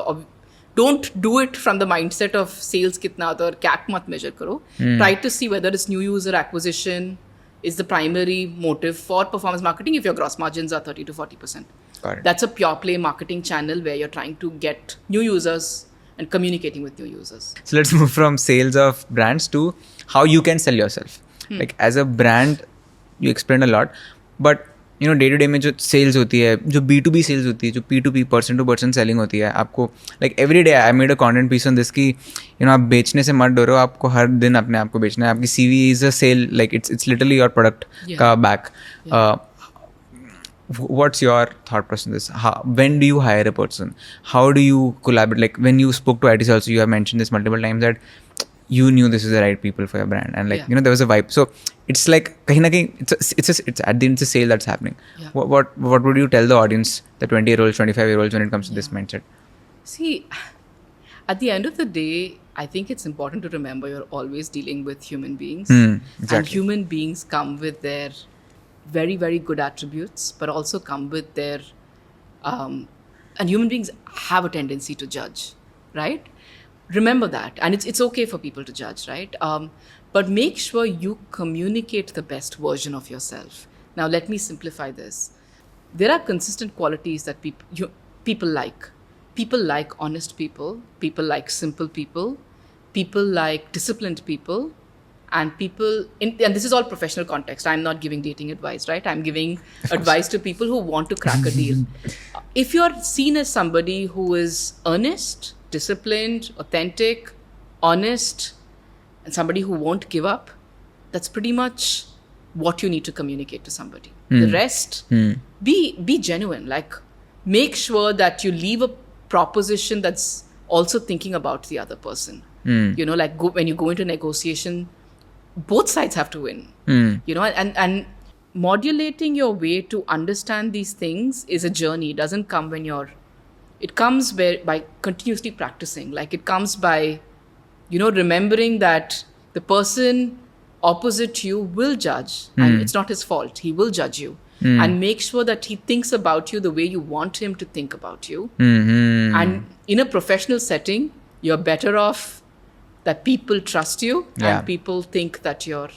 don't do it from the mindset of sales kitna aata aur CAC mat measure karo. Try to see whether it's new user acquisition is the primary motive for performance marketing. If your gross margins are 30 to 40%, Got it. that's a pure play marketing channel where you're trying to get new users and communicating with new users. So let's move from sales of brands to how you can sell yourself. Like as a brand, you explained a lot, but you know, day-to-day में जो sales होती है, जो B2B sales होती है, जो P2P person-to-person selling होती है, आपको like every day I made a content piece on this कि you know आप बेचने से मत डरो, आपको हर दिन अपने आप को बेचना है, आपकी CV is a sale, like it's literally your product का back. What's your thought process on this? When do you hire a person? How do you collaborate? Like when you spoke to ITC also, you have mentioned this multiple times that you knew this is the right people for your brand, and like you know there was a vibe. So it's like kahin na kahin, it's at the end it's a sale that's happening. Yeah. What would you tell the audience, the 20-year-olds, 25-year-olds, when it comes to this mindset? See, at the end of the day, I think it's important to remember you're always dealing with human beings. And exactly. human beings come with their very, very good attributes, but also come with their... and human beings have a tendency to judge, right? Remember that. And it's okay for people to judge, right? But make sure you communicate the best version of yourself. Now, let me simplify this. There are consistent qualities that people like. People like honest people. People like simple people. People like disciplined people. And people, and this is all professional context. I'm not giving dating advice, right? I'm giving advice to people who want to crack a deal. If you're seen as somebody who is earnest, disciplined, authentic, honest, and somebody who won't give up, that's pretty much what you need to communicate to somebody. The rest, be genuine. Like, make sure that you leave a proposition that's also thinking about the other person. You know, like when you go into negotiation, both sides have to win. You know, and modulating your way to understand these things is a journey. It doesn't come when it comes by continuously practicing. Like it comes by, you know, remembering that the person opposite you will judge, and it's not his fault. He will judge you. And make sure that he thinks about you the way you want him to think about you. And in a professional setting, you're better off that people trust you and people think that you're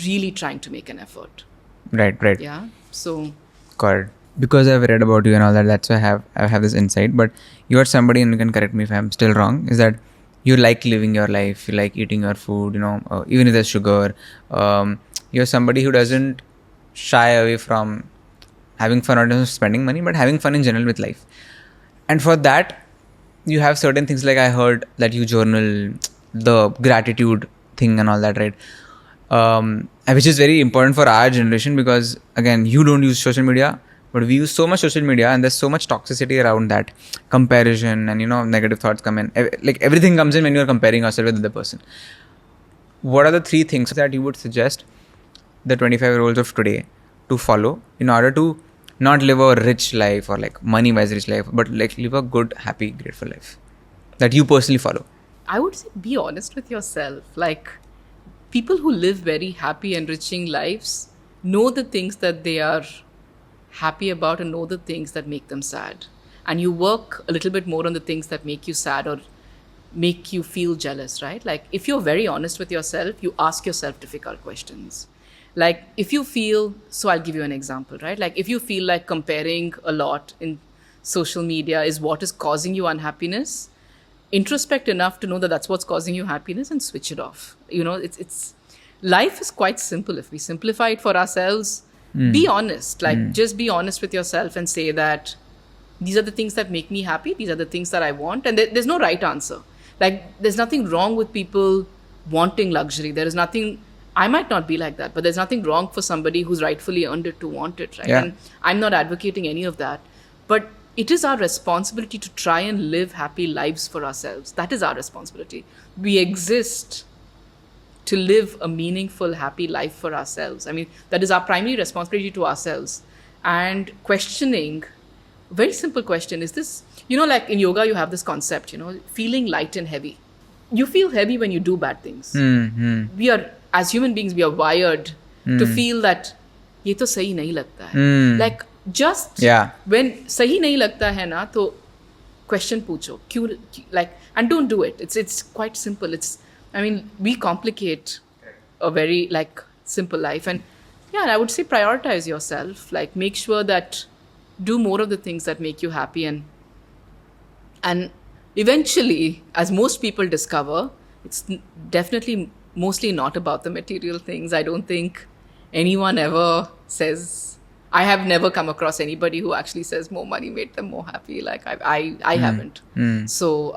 really trying to make an effort. Right. Yeah. So. Got it. Because I've read about you and all that, that's why I have this insight. But you are somebody, and you can correct me if I'm still wrong, is that you like living your life, you like eating your food, you know, even if there's sugar. You're somebody who doesn't shy away from having fun, not just spending money, but having fun in general with life. And for that, you have certain things, like I heard that you journal the gratitude thing and all that, right? Which is very important for our generation because, again, you don't use social media, but we use so much social media and there's so much toxicity around that. Comparison and, you know, negative thoughts come in. Like everything comes in when you're comparing yourself with the other person. What are the 3 things that you would suggest the 25-year-olds of today to follow in order to not live a rich life or like money-wise rich life, but like live a good, happy, grateful life that you personally follow? I would say be honest with yourself. Like, people who live very happy, enriching lives know the things that they are happy about and know the things that make them sad. And you work a little bit more on the things that make you sad or make you feel jealous, right? Like if you're very honest with yourself, you ask yourself difficult questions. Like if you feel, so I'll give you an example, right? Like if you feel like comparing a lot in social media is what is causing you unhappiness, introspect enough to know that that's what's causing you happiness and switch it off. You know, it's life is quite simple if we simplify it for ourselves. Be honest, like just be honest with yourself and say that these are the things that make me happy, these are the things that I want, and there's no right answer. Like there's nothing wrong with people wanting luxury. There is nothing, I might not be like that, but there's nothing wrong for somebody who's rightfully earned it to want it, right? Yeah. And I'm not advocating any of that, but it is our responsibility to try and live happy lives for ourselves. That is our responsibility. We exist to live a meaningful, happy life for ourselves. I mean, that is our primary responsibility to ourselves. And questioning, very simple question, is this, you know, like in yoga, you have this concept, you know, feeling light and heavy. You feel heavy when you do bad things. We are, as human beings, we are wired to feel that, ye to sahi nahi lagta hai. Like, just when sahi nahi lagta hai na, to question पूछो, क्यों, like, and don't do it. It's quite simple. I mean, we complicate a very like simple life, and yeah, I would say prioritize yourself. Like, make sure that do more of the things that make you happy, and eventually, as most people discover, it's definitely mostly not about the material things. I don't think anyone ever says. I have never come across anybody who actually says more money made them more happy. Like I haven't. So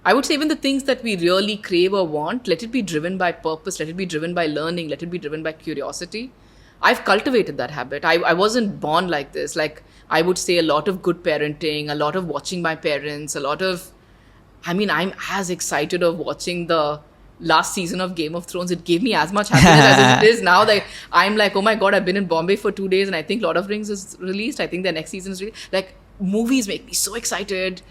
I would say even the things that we really crave or want, let it be driven by purpose, let it be driven by learning, let it be driven by curiosity. I've cultivated that habit. I wasn't born like this. Like I would say a lot of good parenting, a lot of watching my parents, a lot of, I mean, I'm as excited of watching the last season of Game of Thrones. It gave me as much happiness as it is now. That I'm like, oh my God, I've been in Bombay for 2 days and I think Lord of the Rings is released. I think the next season is released. Like movies make me so excited.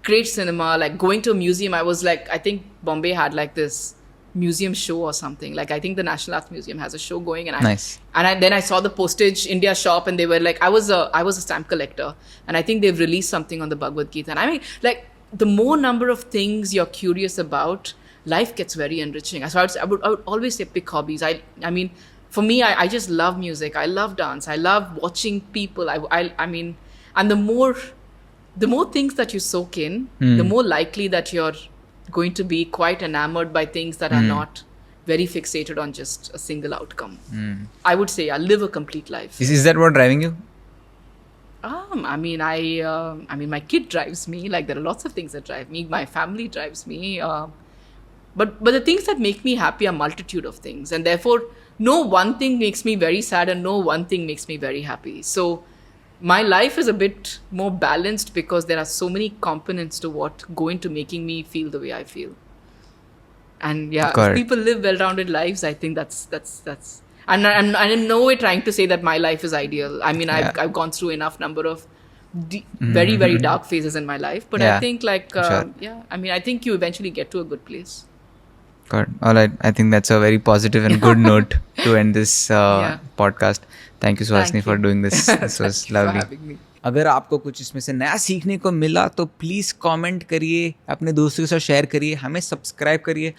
Great cinema. Like going to a museum, I was like, I think Bombay had like this museum show or something. Like I think the National Arts Museum has a show going, and then I saw the Postage India shop, and they were like, I was a stamp collector, and I think they've released something on the Bhagavad Gita. And I mean, like the more number of things you're curious about, life gets very enriching. So I would always say pick hobbies. I mean, for me, I just love music. I love dance. I love watching people. I mean, and the more things that you soak in, the more likely that you're going to be quite enamored by things that are not very fixated on just a single outcome. I would say I live a complete life. Is that what driving you? I mean, my kid drives me. Like there are lots of things that drive me. My family drives me. But the things that make me happy are multitude of things, and therefore no one thing makes me very sad and no one thing makes me very happy. So my life is a bit more balanced because there are so many components to what go into making me feel the way I feel. And yeah, if people live well-rounded lives, I think that's. And I'm in no way trying to say that my life is ideal. I mean, I've gone through enough number of very, very dark phases in my life. But I think I mean, I think you eventually get to a good place. Good. All right. I think that's a very positive and good note to end this podcast. Thank you, Suhasini, for doing this. This was lovely. For having me. अगर आपको कुछ इसमें से नया सीखने को मिला तो प्लीज़ कमेंट करिए, अपने दोस्तों के साथ शेयर करिए, हमें सब्सक्राइब करिए